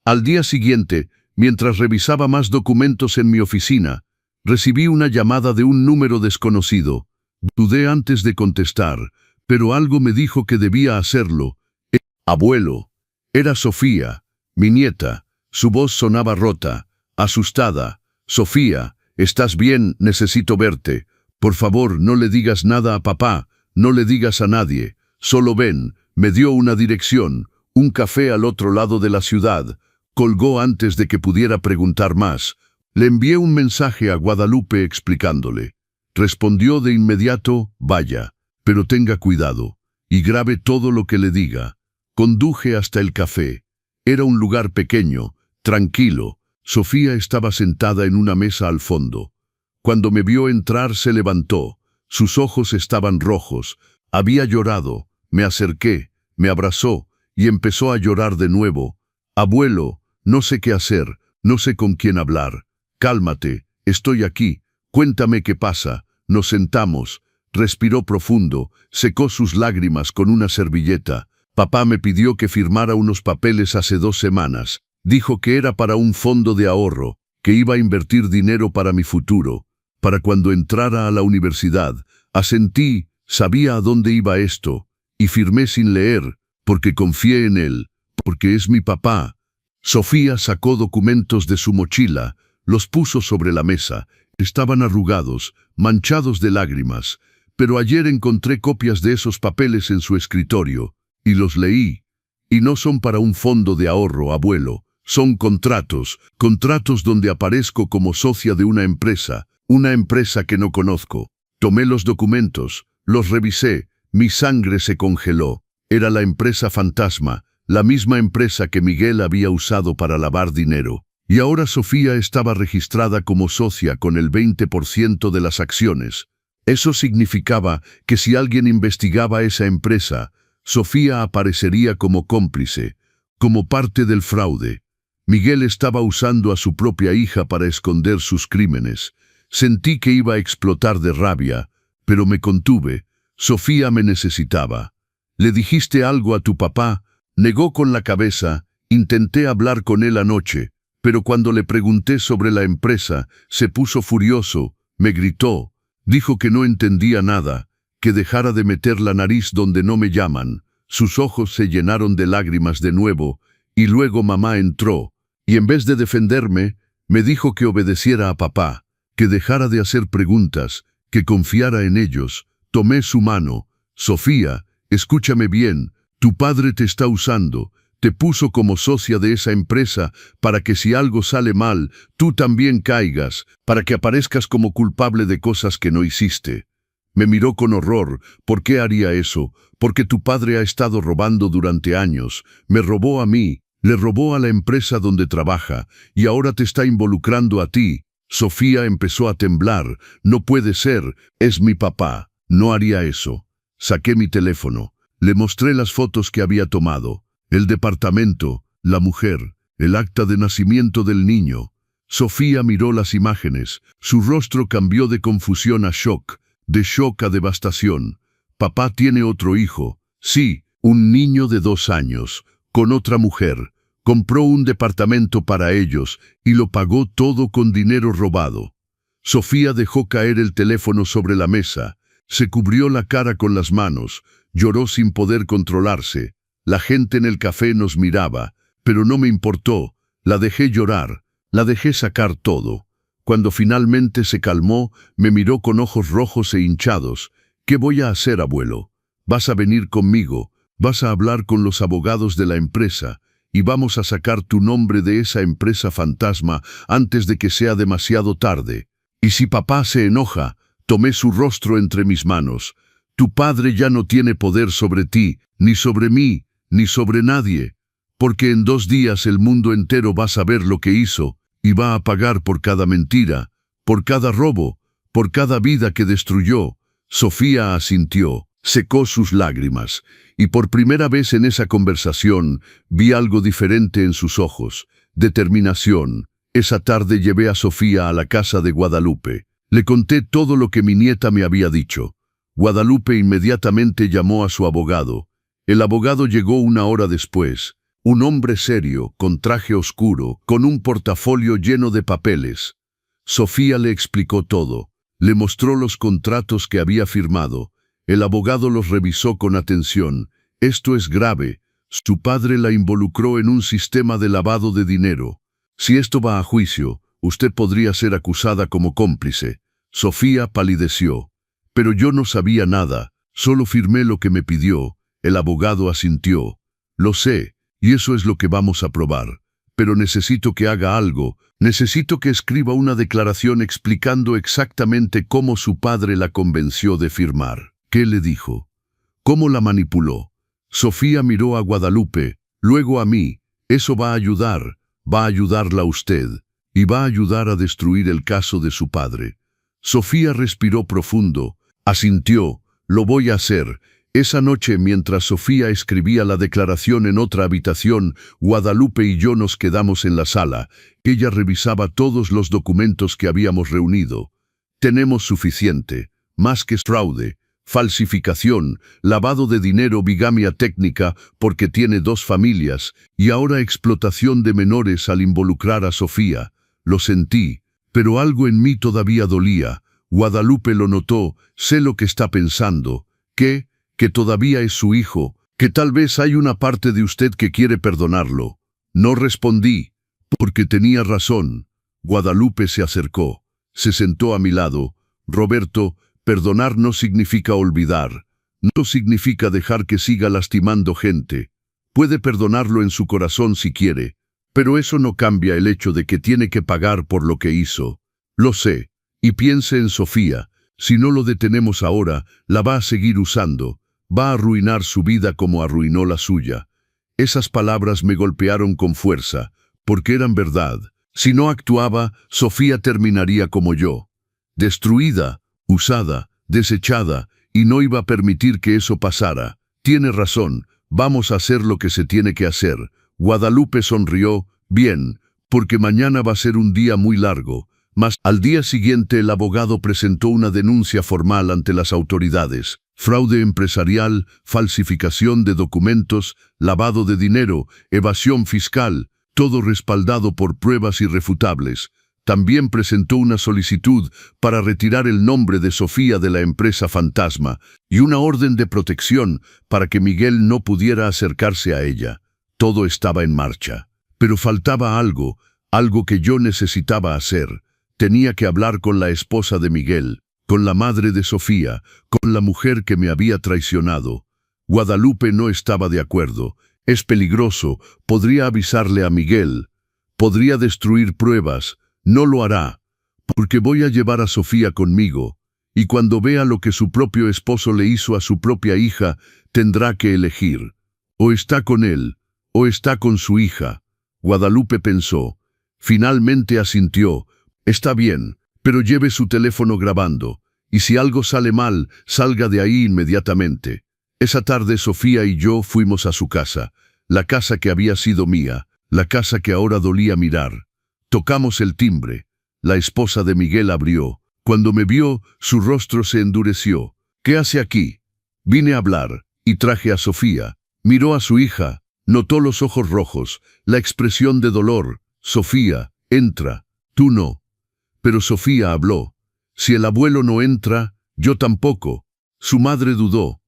Al día siguiente, mientras revisaba más documentos en mi oficina, recibí una llamada de un número desconocido. Dudé antes de contestar, pero algo me dijo que debía hacerlo. Abuelo. Era Sofía, mi nieta. Su voz sonaba rota, asustada. Sofía, ¿estás bien? Necesito verte. Por favor, no le digas nada a papá, no le digas a nadie. Solo ven. Me dio una dirección, un café al otro lado de la ciudad. Colgó antes de que pudiera preguntar más. Le envié un mensaje a Guadalupe explicándole. Respondió de inmediato: vaya, pero tenga cuidado, y grabe todo lo que le diga. Conduje hasta el café. Era un lugar pequeño, tranquilo. Sofía estaba sentada en una mesa al fondo. Cuando me vio entrar se levantó. Sus ojos estaban rojos. Había llorado. Me acerqué, me abrazó y empezó a llorar de nuevo. Abuelo, no sé qué hacer, no sé con quién hablar. Cálmate, estoy aquí. Cuéntame qué pasa. Nos sentamos. Respiró profundo, secó sus lágrimas con una servilleta. Papá me pidió que firmara unos papeles hace 2 semanas. Dijo que era para un fondo de ahorro, que iba a invertir dinero para mi futuro, para cuando entrara a la universidad. Asentí, sabía a dónde iba esto. y firmé sin leer, porque confié en él, porque es mi papá. Sofía sacó documentos de su mochila, los puso sobre la mesa. Estaban arrugados, manchados de lágrimas, pero ayer encontré copias de esos papeles en su escritorio, y los leí. Y no son para un fondo de ahorro, abuelo. Son contratos donde aparezco como socia de una empresa que no conozco. Tomé los documentos, los revisé, mi sangre se congeló. Era la empresa fantasma, la misma empresa que Miguel había usado para lavar dinero. Y ahora Sofía estaba registrada como socia con el 20% de las acciones. Eso significaba que si alguien investigaba esa empresa, Sofía aparecería como cómplice, como parte del fraude. Miguel estaba usando a su propia hija para esconder sus crímenes. Sentí que iba a explotar de rabia, pero me contuve. Sofía me necesitaba. ¿Le dijiste algo a tu papá? Negó con la cabeza. Intenté hablar con él anoche, pero cuando le pregunté sobre la empresa, se puso furioso, me gritó, dijo que no entendía nada, que dejara de meter la nariz donde no me llaman. Sus ojos se llenaron de lágrimas de nuevo, y luego mamá entró, y en vez de defenderme, me dijo que obedeciera a papá, que dejara de hacer preguntas, que confiara en ellos. Tomé su mano. Sofía, escúchame bien, tu padre te está usando, te puso como socia de esa empresa para que si algo sale mal, tú también caigas, para que aparezcas como culpable de cosas que no hiciste. Me miró con horror. ¿Por qué haría eso? Porque tu padre ha estado robando durante años. Me robó a mí, le robó a la empresa donde trabaja, y ahora te está involucrando a ti. Sofía empezó a temblar. No puede ser, es mi papá. No haría eso. Saqué mi teléfono. Le mostré las fotos que había tomado. El departamento, la mujer, el acta de nacimiento del niño. Sofía miró las imágenes. Su rostro cambió de confusión a shock, de shock a devastación. Papá tiene otro hijo. Sí, un niño de 2 años, con otra mujer. Compró un departamento para ellos y lo pagó todo con dinero robado. Sofía dejó caer el teléfono sobre la mesa. Se cubrió la cara con las manos. Lloró sin poder controlarse. La gente en el café nos miraba, pero no me importó. La dejé llorar, la dejé sacar todo. Cuando finalmente se calmó, me miró con ojos rojos e hinchados. ¿Qué voy a hacer, abuelo? Vas a venir conmigo, vas a hablar con los abogados de la empresa, y vamos a sacar tu nombre de esa empresa fantasma antes de que sea demasiado tarde. Y si papá se enoja, tomé su rostro entre mis manos. Tu padre ya no tiene poder sobre ti, ni sobre mí, ni sobre nadie, porque en 2 días el mundo entero va a saber lo que hizo, y va a pagar por cada mentira, por cada robo, por cada vida que destruyó. Sofía asintió, secó sus lágrimas, y por primera vez en esa conversación vi algo diferente en sus ojos, determinación. Esa tarde llevé a Sofía a la casa de Guadalupe. Le conté todo lo que mi nieta me había dicho. Guadalupe inmediatamente llamó a su abogado. El abogado llegó 1 hora después. Un hombre serio, con traje oscuro, con un portafolio lleno de papeles. Sofía le explicó todo. Le mostró los contratos que había firmado. El abogado los revisó con atención. Esto es grave. Su padre la involucró en un sistema de lavado de dinero. Si esto va a juicio, usted podría ser acusada como cómplice. Sofía palideció. Pero yo no sabía nada. Solo firmé lo que me pidió. El abogado asintió. Lo sé, y eso es lo que vamos a probar. Pero necesito que haga algo. Necesito que escriba una declaración explicando exactamente cómo su padre la convenció de firmar. ¿Qué le dijo? ¿Cómo la manipuló? Sofía miró a Guadalupe, luego a mí. Eso va a ayudarla a usted, y va a ayudar a destruir el caso de su padre. Sofía respiró profundo, asintió. Lo voy a hacer. Esa noche, mientras Sofía escribía la declaración en otra habitación, Guadalupe y yo nos quedamos en la sala. Ella revisaba todos los documentos que habíamos reunido. Tenemos suficiente, más que fraude, falsificación, lavado de dinero, bigamia técnica, porque tiene 2 familias, y ahora explotación de menores al involucrar a Sofía. Lo sentí, pero algo en mí todavía dolía. Guadalupe lo notó. Sé lo que está pensando. ¿Qué? que todavía es su hijo, que tal vez hay una parte de usted que quiere perdonarlo. No respondí, porque tenía razón. Guadalupe se acercó, se sentó a mi lado. Roberto, perdonar no significa olvidar, no significa dejar que siga lastimando gente. Puede perdonarlo en su corazón si quiere, pero eso no cambia el hecho de que tiene que pagar por lo que hizo. Lo sé, y piense en Sofía. Si no lo detenemos ahora, la va a seguir usando. Va a arruinar su vida como arruinó la suya. Esas palabras me golpearon con fuerza, porque eran verdad. Si no actuaba, Sofía terminaría como yo. Destruida, usada, desechada, y no iba a permitir que eso pasara. Tiene razón, vamos a hacer lo que se tiene que hacer. Guadalupe sonrió. Bien, porque mañana va a ser un día muy largo. Mas al día siguiente el abogado presentó una denuncia formal ante las autoridades. Fraude empresarial, falsificación de documentos, lavado de dinero, evasión fiscal, todo respaldado por pruebas irrefutables. También presentó una solicitud para retirar el nombre de Sofía de la empresa fantasma y una orden de protección para que Miguel no pudiera acercarse a ella. Todo estaba en marcha. Pero faltaba algo que yo necesitaba hacer. Tenía que hablar con la esposa de Miguel, con la madre de Sofía, con la mujer que me había traicionado. Guadalupe no estaba de acuerdo. Es peligroso, podría avisarle a Miguel, podría destruir pruebas. No lo hará, porque voy a llevar a Sofía conmigo, y cuando vea lo que su propio esposo le hizo a su propia hija, tendrá que elegir. O está con él, o está con su hija. Guadalupe pensó. Finalmente asintió. Está bien, pero lleve su teléfono grabando, y si algo sale mal, salga de ahí inmediatamente. Esa tarde Sofía y yo fuimos a su casa, la casa que había sido mía, la casa que ahora dolía mirar. Tocamos el timbre. La esposa de Miguel abrió. Cuando me vio, su rostro se endureció. ¿Qué hace aquí? Vine a hablar, y traje a Sofía. Miró a su hija, notó los ojos rojos, la expresión de dolor. Sofía, entra. Tú no. Pero Sofía habló. Si el abuelo no entra, yo tampoco. Su madre dudó.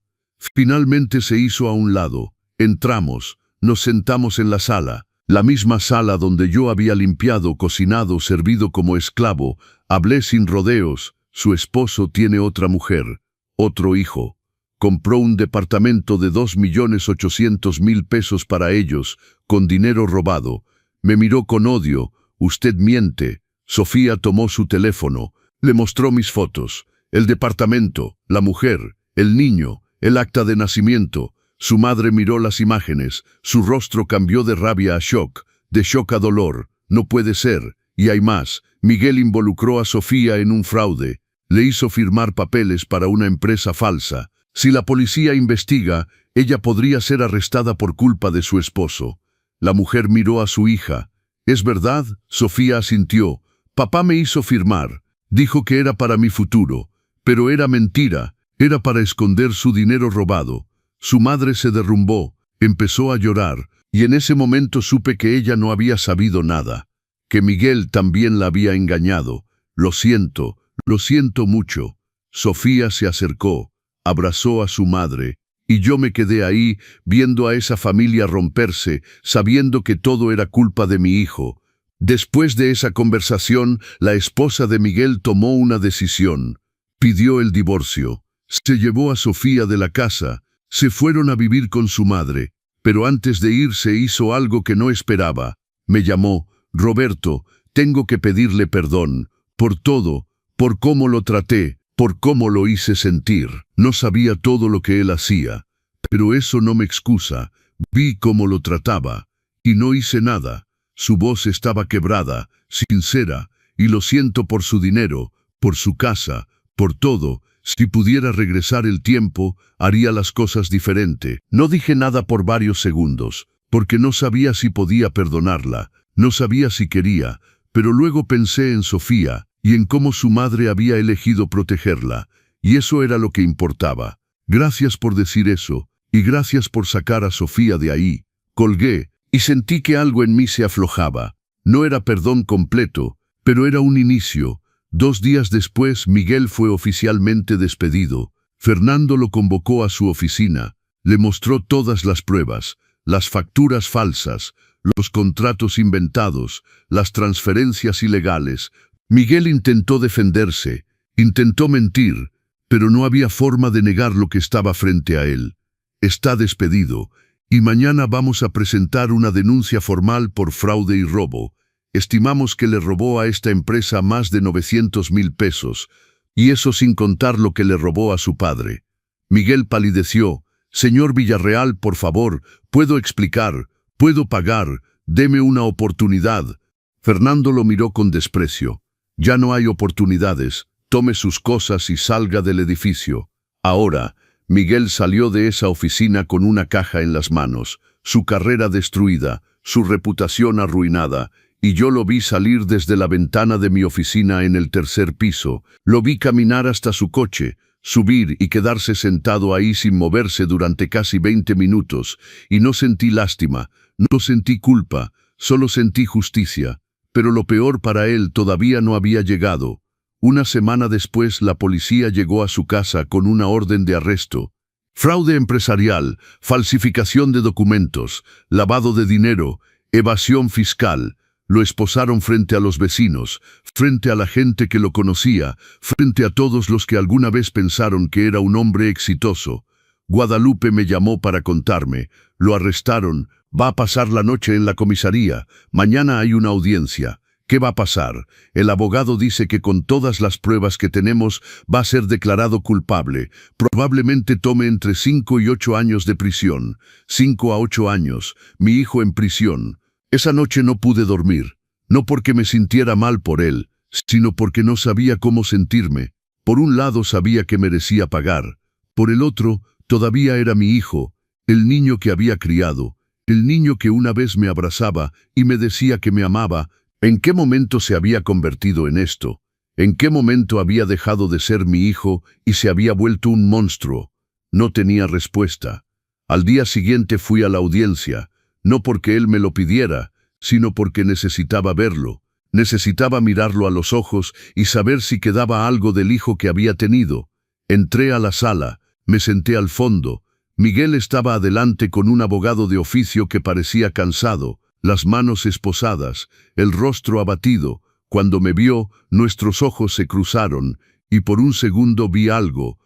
Finalmente se hizo a un lado. Entramos, nos sentamos en la sala. La misma sala donde yo había limpiado, cocinado, servido como esclavo. Hablé sin rodeos. Su esposo tiene otra mujer, otro hijo. Compró un departamento de 2.800.000 pesos para ellos, con dinero robado. Me miró con odio. Usted miente. Sofía tomó su teléfono. Le mostró mis fotos. El departamento, la mujer, el niño, el acta de nacimiento. Su madre miró las imágenes, su rostro cambió de rabia a shock, de shock a dolor. No puede ser, y hay más. Miguel involucró a Sofía en un fraude, le hizo firmar papeles para una empresa falsa. Si la policía investiga, ella podría ser arrestada por culpa de su esposo. La mujer miró a su hija. ¿Es verdad? Sofía asintió. Papá me hizo firmar, dijo que era para mi futuro, pero era mentira, era para esconder su dinero robado. Su madre se derrumbó, empezó a llorar, y en ese momento supe que ella no había sabido nada, que Miguel también la había engañado. Lo siento mucho. Sofía se acercó, abrazó a su madre, y yo me quedé ahí, viendo a esa familia romperse, sabiendo que todo era culpa de mi hijo. Después de esa conversación, la esposa de Miguel tomó una decisión. Pidió el divorcio. Se llevó a Sofía de la casa. Se fueron a vivir con su madre, pero antes de irse hizo algo que no esperaba. Me llamó. Roberto, tengo que pedirle perdón, por todo, por cómo lo traté, por cómo lo hice sentir. No sabía todo lo que él hacía, pero eso no me excusa. Vi cómo lo trataba, y no hice nada. Su voz estaba quebrada, sincera, y lo siento por su dinero, por su casa, por todo. Si pudiera regresar el tiempo, haría las cosas diferente. No dije nada por varios segundos, porque no sabía si podía perdonarla, no sabía si quería, pero luego pensé en Sofía y en cómo su madre había elegido protegerla, y eso era lo que importaba. Gracias por decir eso, y gracias por sacar a Sofía de ahí. Colgué, y sentí que algo en mí se aflojaba. No era perdón completo, pero era un inicio. 2 días después, Miguel fue oficialmente despedido. Fernando lo convocó a su oficina, le mostró todas las pruebas, las facturas falsas, los contratos inventados, las transferencias ilegales. Miguel intentó defenderse, intentó mentir, pero no había forma de negar lo que estaba frente a él. Está despedido, y mañana vamos a presentar una denuncia formal por fraude y robo. Estimamos que le robó a esta empresa más de 900,000 pesos, y eso sin contar lo que le robó a su padre. Miguel palideció. Señor Villarreal, por favor, puedo explicar, puedo pagar, deme una oportunidad. Fernando lo miró con desprecio. Ya no hay oportunidades, tome sus cosas y salga del edificio. Ahora, Miguel salió de esa oficina con una caja en las manos, su carrera destruida, su reputación arruinada, y yo lo vi salir desde la ventana de mi oficina en el tercer piso, lo vi caminar hasta su coche, subir y quedarse sentado ahí sin moverse durante casi 20 minutos, y no sentí lástima, no sentí culpa, solo sentí justicia. Pero lo peor para él todavía no había llegado. Una semana después la policía llegó a su casa con una orden de arresto. Fraude empresarial, falsificación de documentos, lavado de dinero, evasión fiscal. Lo esposaron frente a los vecinos, frente a la gente que lo conocía, frente a todos los que alguna vez pensaron que era un hombre exitoso. Guadalupe me llamó para contarme. Lo arrestaron. Va a pasar la noche en la comisaría. Mañana hay una audiencia. ¿Qué va a pasar? El abogado dice que con todas las pruebas que tenemos va a ser declarado culpable. Probablemente tome entre 5 y 8 años de prisión. 5 a 8 años. Mi hijo en prisión. Esa noche no pude dormir. No porque me sintiera mal por él, sino porque no sabía cómo sentirme. Por un lado sabía que merecía pagar. Por el otro, todavía era mi hijo, el niño que había criado. El niño que una vez me abrazaba y me decía que me amaba. ¿En qué momento se había convertido en esto? ¿En qué momento había dejado de ser mi hijo y se había vuelto un monstruo? No tenía respuesta. Al día siguiente fui a la audiencia, no porque él me lo pidiera, sino porque necesitaba verlo. Necesitaba mirarlo a los ojos y saber si quedaba algo del hijo que había tenido. Entré a la sala, me senté al fondo. Miguel estaba adelante con un abogado de oficio que parecía cansado, las manos esposadas, el rostro abatido. Cuando me vio, nuestros ojos se cruzaron, y por un segundo vi algo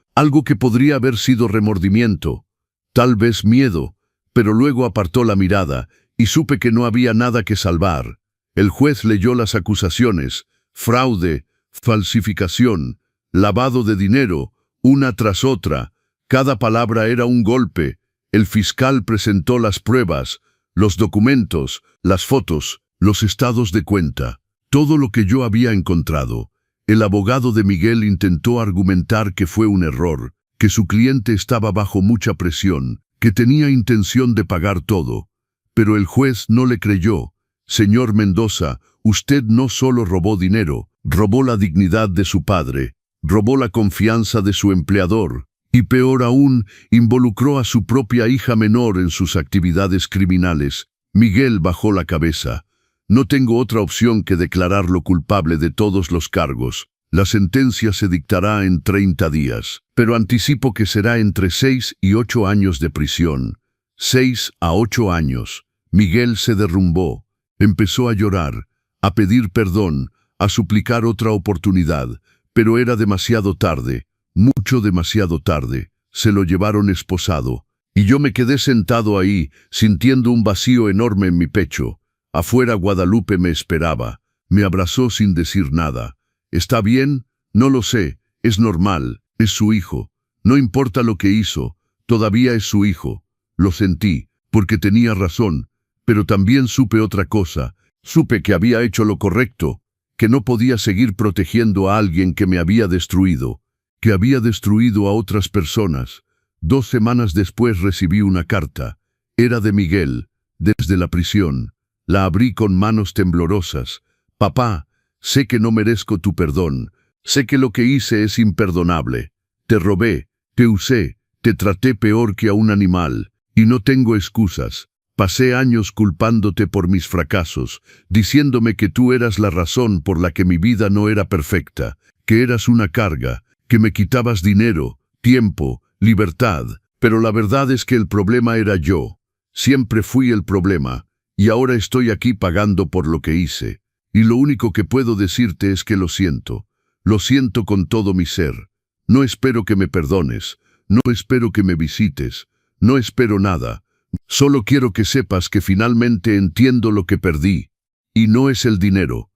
que podría haber sido remordimiento, tal vez miedo, pero luego apartó la mirada, y supe que no había nada que salvar. El juez leyó las acusaciones: fraude, falsificación, lavado de dinero, una tras otra. Cada palabra era un golpe. El fiscal presentó las pruebas, los documentos, las fotos, los estados de cuenta, todo lo que yo había encontrado. El abogado de Miguel intentó argumentar que fue un error, que su cliente estaba bajo mucha presión, que tenía intención de pagar todo. Pero el juez no le creyó. Señor Mendoza, usted no solo robó dinero, robó la dignidad de su padre, robó la confianza de su empleador. Y peor aún, involucró a su propia hija menor en sus actividades criminales. Miguel bajó la cabeza. No tengo otra opción que declararlo culpable de todos los cargos. La sentencia se dictará en 30 días, pero anticipo que será entre 6 y 8 años de prisión. 6 a 8 años. Miguel se derrumbó. Empezó a llorar, a pedir perdón, a suplicar otra oportunidad, pero era demasiado tarde. Mucho demasiado tarde. Se lo llevaron esposado, y yo me quedé sentado ahí, sintiendo un vacío enorme en mi pecho. Afuera Guadalupe me esperaba. Me abrazó sin decir nada. ¿Está bien? No lo sé. Es normal. Es su hijo. No importa lo que hizo. Todavía es su hijo. Lo sentí, porque tenía razón. Pero también supe otra cosa. Supe que había hecho lo correcto, que no podía seguir protegiendo a alguien que me había destruido, que había destruido a otras personas. 2 semanas después recibí una carta. Era de Miguel, desde la prisión. La abrí con manos temblorosas. Papá, sé que no merezco tu perdón. Sé que lo que hice es imperdonable. Te robé, te usé, te traté peor que a un animal. Y no tengo excusas. Pasé años culpándote por mis fracasos, diciéndome que tú eras la razón por la que mi vida no era perfecta, que eras una carga, que me quitabas dinero, tiempo, libertad, pero la verdad es que el problema era yo. Siempre fui el problema, y ahora estoy aquí pagando por lo que hice. Y lo único que puedo decirte es que lo siento. Lo siento con todo mi ser. No espero que me perdones, no espero que me visites, no espero nada. Solo quiero que sepas que finalmente entiendo lo que perdí. Y no es el dinero,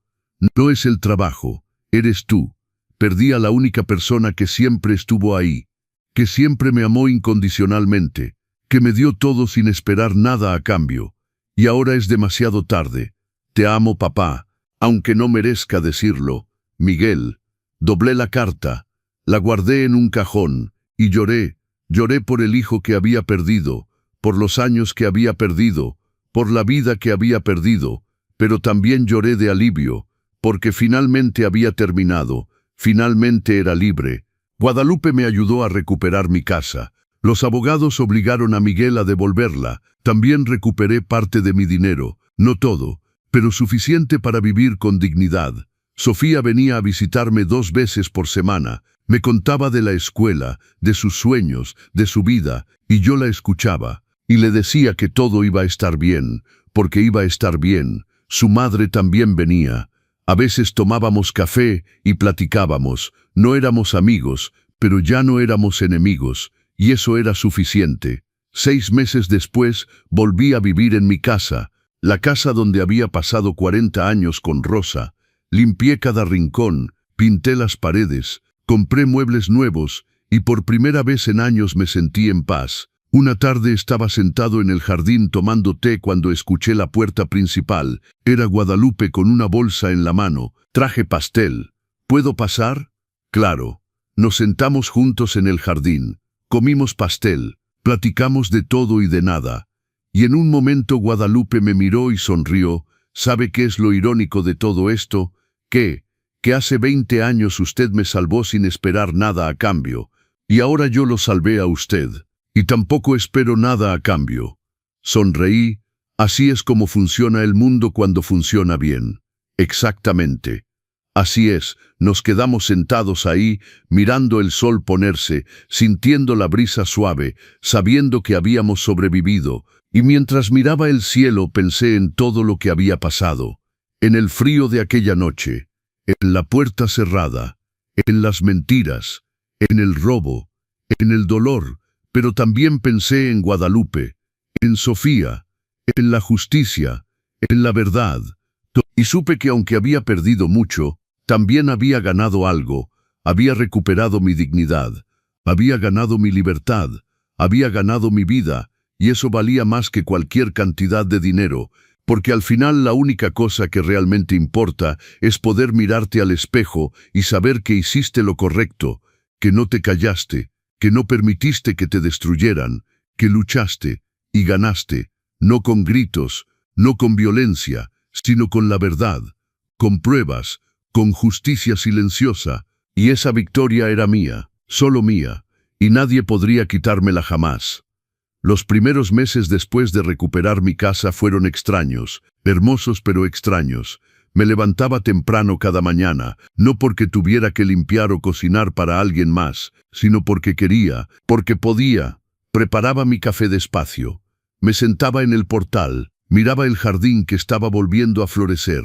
no es el trabajo, eres tú. Perdí a la única persona que siempre estuvo ahí, que siempre me amó incondicionalmente, que me dio todo sin esperar nada a cambio. Y ahora es demasiado tarde. Te amo, papá, aunque no merezca decirlo. Miguel. Doblé la carta, la guardé en un cajón, y lloré por el hijo que había perdido, por los años que había perdido, por la vida que había perdido, pero también lloré de alivio, porque finalmente había terminado, finalmente era libre. Guadalupe me ayudó a recuperar mi casa. Los abogados obligaron a Miguel a devolverla. También recuperé parte de mi dinero, no todo, pero suficiente para vivir con dignidad. Sofía venía a visitarme 2 veces por semana. Me contaba de la escuela, de sus sueños, de su vida, y yo la escuchaba. Y le decía que todo iba a estar bien, porque iba a estar bien. Su madre también venía. A veces tomábamos café y platicábamos. No éramos amigos, pero ya no éramos enemigos, y eso era suficiente. 6 meses después, volví a vivir en mi casa, la casa donde había pasado 40 años con Rosa. Limpié cada rincón, pinté las paredes, compré muebles nuevos, y por primera vez en años me sentí en paz. Una tarde estaba sentado en el jardín tomando té cuando escuché la puerta principal. Era Guadalupe con una bolsa en la mano. Traje pastel. ¿Puedo pasar? Claro. Nos sentamos juntos en el jardín. Comimos pastel. Platicamos de todo y de nada. Y en un momento Guadalupe me miró y sonrió. ¿Sabe qué es lo irónico de todo esto? Que hace 20 años usted me salvó sin esperar nada a cambio. Y ahora yo lo salvé a usted. Y tampoco espero nada a cambio. Sonreí. Así es como funciona el mundo cuando funciona bien. Exactamente. Así es, nos quedamos sentados ahí, mirando el sol ponerse, sintiendo la brisa suave, sabiendo que habíamos sobrevivido, y mientras miraba el cielo pensé en todo lo que había pasado, en el frío de aquella noche, en la puerta cerrada, en las mentiras, en el robo, en el dolor, pero también pensé en Guadalupe, en Sofía, en la justicia, en la verdad, y supe que aunque había perdido mucho, también había ganado algo, había recuperado mi dignidad, había ganado mi libertad, había ganado mi vida, y eso valía más que cualquier cantidad de dinero, porque al final la única cosa que realmente importa es poder mirarte al espejo y saber que hiciste lo correcto, que no te callaste, que no permitiste que te destruyeran, que luchaste y ganaste, no con gritos, no con violencia, sino con la verdad, con pruebas, con justicia silenciosa, y esa victoria era mía, solo mía, y nadie podría quitármela jamás. Los primeros meses después de recuperar mi casa fueron extraños, hermosos pero extraños. Me levantaba temprano cada mañana, no porque tuviera que limpiar o cocinar para alguien más, sino porque quería, porque podía. Preparaba mi café despacio. Me sentaba en el portal, miraba el jardín que estaba volviendo a florecer.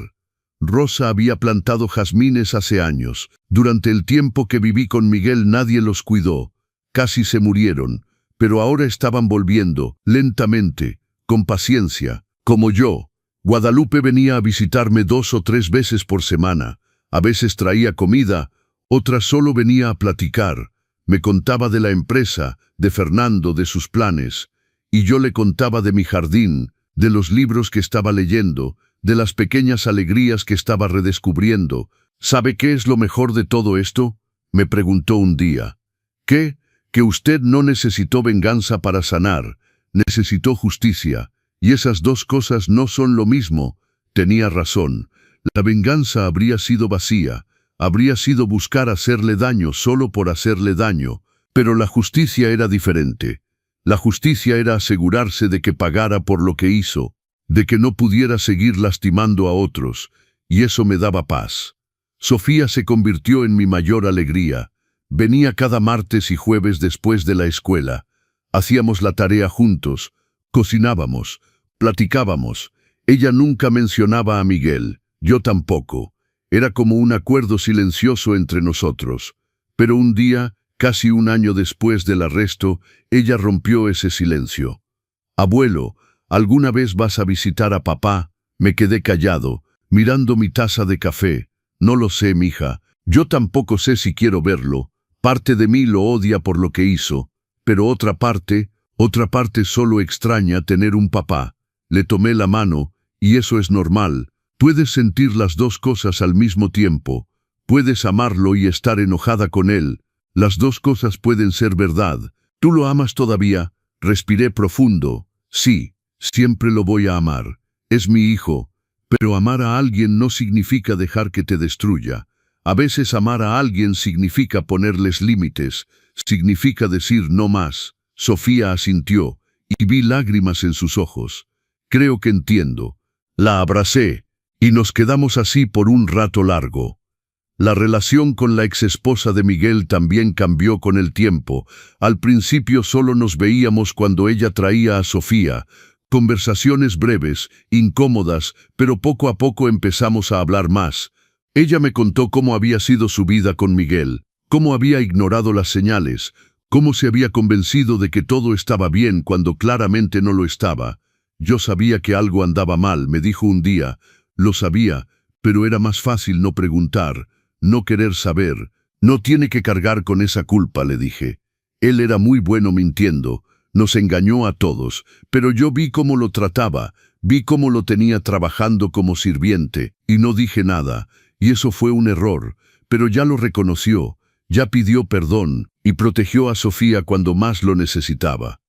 Rosa había plantado jazmines hace años. Durante el tiempo que viví con Miguel nadie los cuidó. Casi se murieron, pero ahora estaban volviendo, lentamente, con paciencia, como yo. Guadalupe venía a visitarme 2 o 3 veces por semana. A veces traía comida, otras solo venía a platicar. Me contaba de la empresa, de Fernando, de sus planes. Y yo le contaba de mi jardín, de los libros que estaba leyendo, de las pequeñas alegrías que estaba redescubriendo. ¿Sabe qué es lo mejor de todo esto? Me preguntó un día. ¿Qué? Que usted no necesitó venganza para sanar, necesitó justicia. Y esas 2 cosas no son lo mismo. Tenía razón. La venganza habría sido vacía, habría sido buscar hacerle daño solo por hacerle daño, pero la justicia era diferente. La justicia era asegurarse de que pagara por lo que hizo, de que no pudiera seguir lastimando a otros, y eso me daba paz. Sofía se convirtió en mi mayor alegría. Venía cada martes y jueves después de la escuela. Hacíamos la tarea juntos, cocinábamos, platicábamos. Ella nunca mencionaba a Miguel, yo tampoco. Era como un acuerdo silencioso entre nosotros. Pero un día, casi un año después del arresto, ella rompió ese silencio. «Abuelo, ¿alguna vez vas a visitar a papá?» Me quedé callado, mirando mi taza de café. «No lo sé, mija. Yo tampoco sé si quiero verlo. Parte de mí lo odia por lo que hizo, pero otra parte solo extraña tener un papá». Le tomé la mano, y eso es normal. Puedes sentir las dos cosas al mismo tiempo. Puedes amarlo y estar enojada con él. Las dos cosas pueden ser verdad. ¿Tú lo amas todavía? Respiré profundo. Sí, siempre lo voy a amar. Es mi hijo. Pero amar a alguien no significa dejar que te destruya. A veces amar a alguien significa ponerles límites. Significa decir no más. Sofía asintió, y vi lágrimas en sus ojos. Creo que entiendo. La abracé, y nos quedamos así por un rato largo. La relación con la exesposa de Miguel también cambió con el tiempo. Al principio solo nos veíamos cuando ella traía a Sofía. Conversaciones breves, incómodas, pero poco a poco empezamos a hablar más. Ella me contó cómo había sido su vida con Miguel, cómo había ignorado las señales, cómo se había convencido de que todo estaba bien cuando claramente no lo estaba. Yo sabía que algo andaba mal, me dijo un día. Lo sabía, pero era más fácil no preguntar, no querer saber. No tiene que cargar con esa culpa, le dije. Él era muy bueno mintiendo, nos engañó a todos, pero yo vi cómo lo trataba, vi cómo lo tenía trabajando como sirviente, y no dije nada, y eso fue un error, pero ya lo reconoció, ya pidió perdón, y protegió a Sofía cuando más lo necesitaba.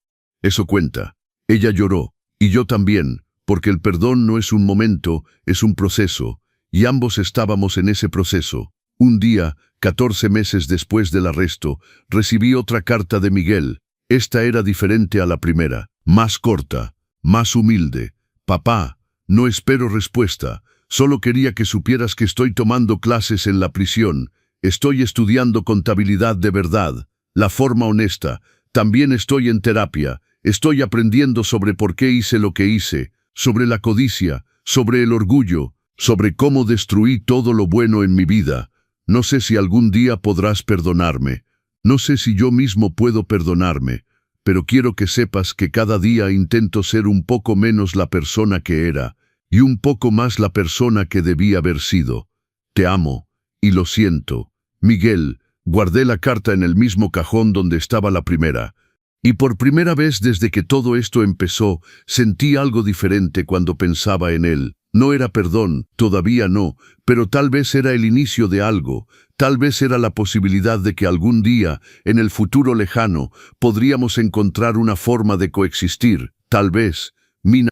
Eso cuenta. Ella lloró. Y yo también, porque el perdón no es un momento, es un proceso, y ambos estábamos en ese proceso. Un día, 14 meses después del arresto, recibí otra carta de Miguel. Esta era diferente a la primera, más corta, más humilde. «Papá, no espero respuesta, solo quería que supieras que estoy tomando clases en la prisión, estoy estudiando contabilidad de verdad, la forma honesta, también estoy en terapia». Estoy aprendiendo sobre por qué hice lo que hice, sobre la codicia, sobre el orgullo, sobre cómo destruí todo lo bueno en mi vida. No sé si algún día podrás perdonarme. No sé si yo mismo puedo perdonarme, pero quiero que sepas que cada día intento ser un poco menos la persona que era y un poco más la persona que debí haber sido. Te amo, y lo siento. Miguel, guardé la carta en el mismo cajón donde estaba la primera. Y por primera vez desde que todo esto empezó, sentí algo diferente cuando pensaba en él. No era perdón, todavía no, pero tal vez era el inicio de algo. Tal vez era la posibilidad de que algún día, en el futuro lejano, podríamos encontrar una forma de coexistir. Tal vez.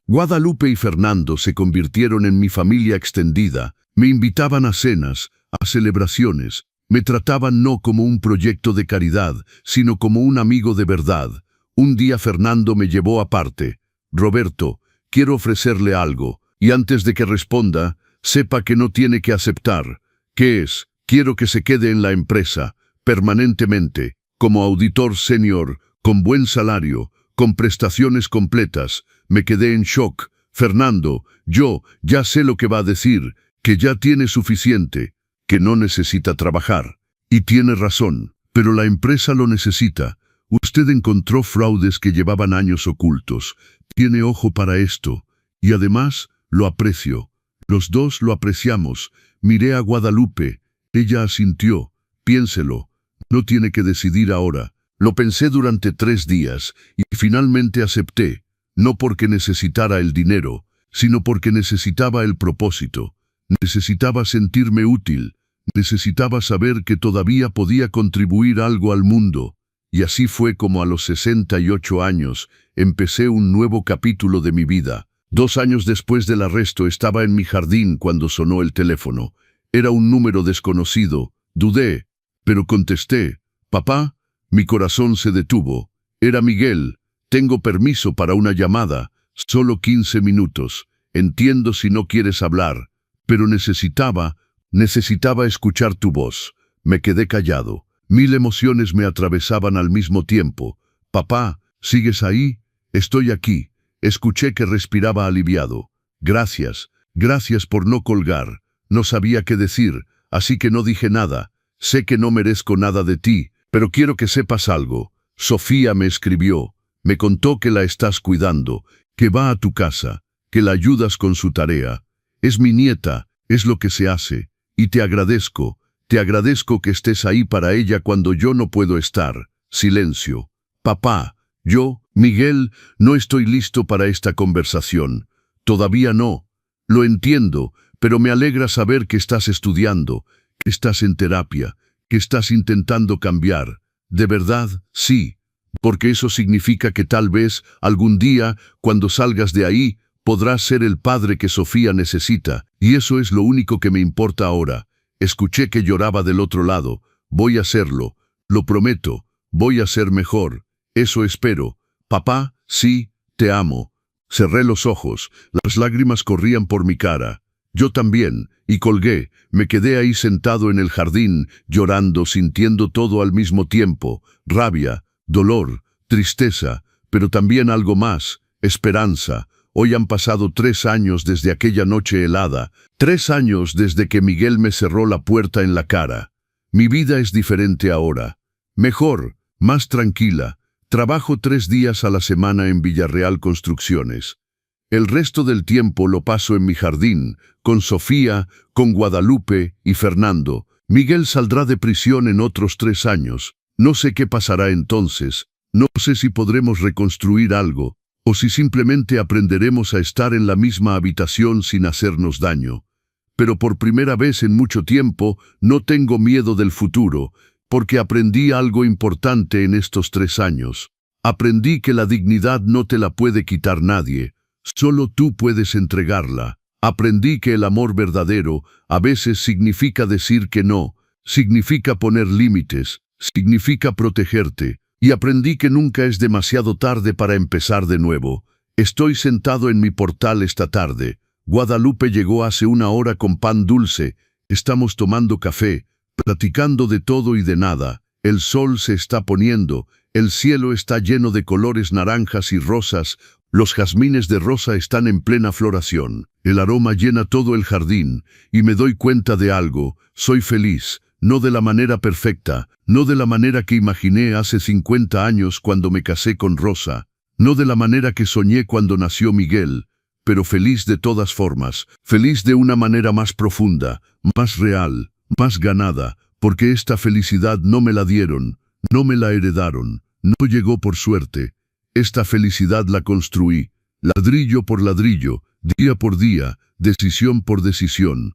Guadalupe y Fernando se convirtieron en mi familia extendida. Me invitaban a cenas, a celebraciones. Me trataban no como un proyecto de caridad, sino como un amigo de verdad. Un día Fernando me llevó aparte. «Roberto, quiero ofrecerle algo, y antes de que responda, sepa que no tiene que aceptar. ¿Qué es? Quiero que se quede en la empresa, permanentemente, como auditor senior, con buen salario, con prestaciones completas». Me quedé en shock. «Fernando, yo ya sé lo que va a decir, que ya tiene suficiente, que no necesita trabajar». Y tiene razón, pero la empresa lo necesita. Usted encontró fraudes que llevaban años ocultos. Tiene ojo para esto. Y además, lo aprecio. Los dos lo apreciamos. Miré a Guadalupe. Ella asintió. Piénselo. No tiene que decidir ahora. Lo pensé durante 3 días, y finalmente acepté. No porque necesitara el dinero, sino porque necesitaba el propósito. Necesitaba sentirme útil. Necesitaba saber que todavía podía contribuir algo al mundo. Y así fue como a los 68 años empecé un nuevo capítulo de mi vida. 2 años después del arresto estaba en mi jardín cuando sonó el teléfono. Era un número desconocido. Dudé, pero contesté. «Papá». Mi corazón se detuvo. Era Miguel. «Tengo permiso para una llamada. Solo 15 minutos. Entiendo si no quieres hablar, pero necesitaba escuchar tu voz». Me quedé callado. Mil emociones me atravesaban al mismo tiempo. «Papá, ¿sigues ahí?» «Estoy aquí». Escuché que respiraba aliviado. «Gracias, gracias por no colgar». No sabía qué decir, así que no dije nada. «Sé que no merezco nada de ti, pero quiero que sepas algo. Sofía me escribió, me contó que la estás cuidando, que va a tu casa, que la ayudas con su tarea. Es mi nieta, es lo que se hace, y te agradezco que estés ahí para ella cuando yo no puedo estar». Silencio. «Papá, yo, Miguel, no estoy listo para esta conversación. Todavía no. Lo entiendo, pero me alegra saber que estás estudiando, que estás en terapia, que estás intentando cambiar. De verdad, sí, porque eso significa que tal vez, algún día, cuando salgas de ahí, podrás ser el padre que Sofía necesita, y eso es lo único que me importa ahora». Escuché que lloraba del otro lado. «Voy a hacerlo, lo prometo, voy a ser mejor. Eso espero. Papá, sí, te amo». Cerré los ojos, las lágrimas corrían por mi cara. Yo también, y colgué. Me quedé ahí sentado en el jardín, llorando, sintiendo todo al mismo tiempo: rabia, dolor, tristeza, pero también algo más: esperanza. Hoy han pasado 3 años desde aquella noche helada, 3 años desde que Miguel me cerró la puerta en la cara. Mi vida es diferente ahora. Mejor, más tranquila. Trabajo 3 días a la semana en Villarreal Construcciones. El resto del tiempo lo paso en mi jardín, con Sofía, con Guadalupe y Fernando. Miguel saldrá de prisión en otros 3 años. No sé qué pasará entonces. No sé si podremos reconstruir algo, o si simplemente aprenderemos a estar en la misma habitación sin hacernos daño. Pero por primera vez en mucho tiempo no tengo miedo del futuro, porque aprendí algo importante en estos 3 años. Aprendí que la dignidad no te la puede quitar nadie, solo tú puedes entregarla. Aprendí que el amor verdadero a veces significa decir que no, significa poner límites, significa protegerte. Y aprendí que nunca es demasiado tarde para empezar de nuevo. Estoy sentado en mi portal esta tarde. Guadalupe llegó hace 1 hora con pan dulce. Estamos tomando café, platicando de todo y de nada. El sol se está poniendo, el cielo está lleno de colores naranjas y rosas. Los jazmines de rosa están en plena floración. El aroma llena todo el jardín, y me doy cuenta de algo: soy feliz. No de la manera perfecta, no de la manera que imaginé hace 50 años cuando me casé con Rosa, no de la manera que soñé cuando nació Miguel, pero feliz de todas formas, feliz de una manera más profunda, más real, más ganada, porque esta felicidad no me la dieron, no me la heredaron, no llegó por suerte. Esta felicidad la construí, ladrillo por ladrillo, día por día, decisión por decisión.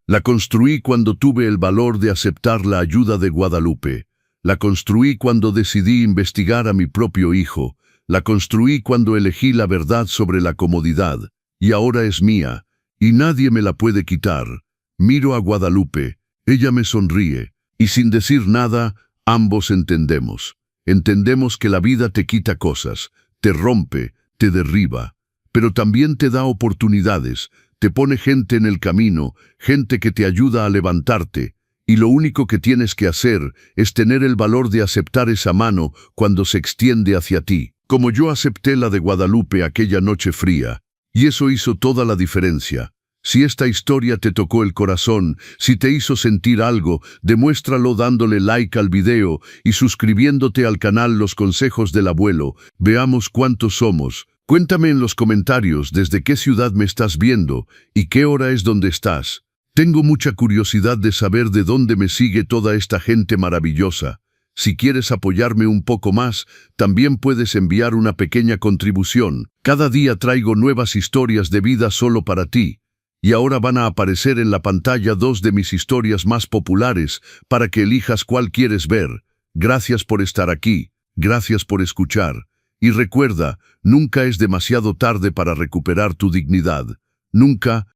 La construí cuando tuve el valor de aceptar la ayuda de Guadalupe. La construí cuando decidí investigar a mi propio hijo. La construí cuando elegí la verdad sobre la comodidad. Y ahora es mía, y nadie me la puede quitar. Miro a Guadalupe, ella me sonríe, y sin decir nada, ambos entendemos. Entendemos que la vida te quita cosas, te rompe, te derriba, pero también te da oportunidades. Te pone gente en el camino, gente que te ayuda a levantarte, y lo único que tienes que hacer es tener el valor de aceptar esa mano cuando se extiende hacia ti, como yo acepté la de Guadalupe aquella noche fría, y eso hizo toda la diferencia. Si esta historia te tocó el corazón, si te hizo sentir algo, demuéstralo dándole like al video y suscribiéndote al canal Los Consejos del Abuelo. Veamos cuántos somos. Cuéntame en los comentarios desde qué ciudad me estás viendo y qué hora es donde estás. Tengo mucha curiosidad de saber de dónde me sigue toda esta gente maravillosa. Si quieres apoyarme un poco más, también puedes enviar una pequeña contribución. Cada día traigo nuevas historias de vida solo para ti. Y ahora van a aparecer en la pantalla 2 de mis historias más populares para que elijas cuál quieres ver. Gracias por estar aquí. Gracias por escuchar. Y recuerda, nunca es demasiado tarde para recuperar tu dignidad. Nunca,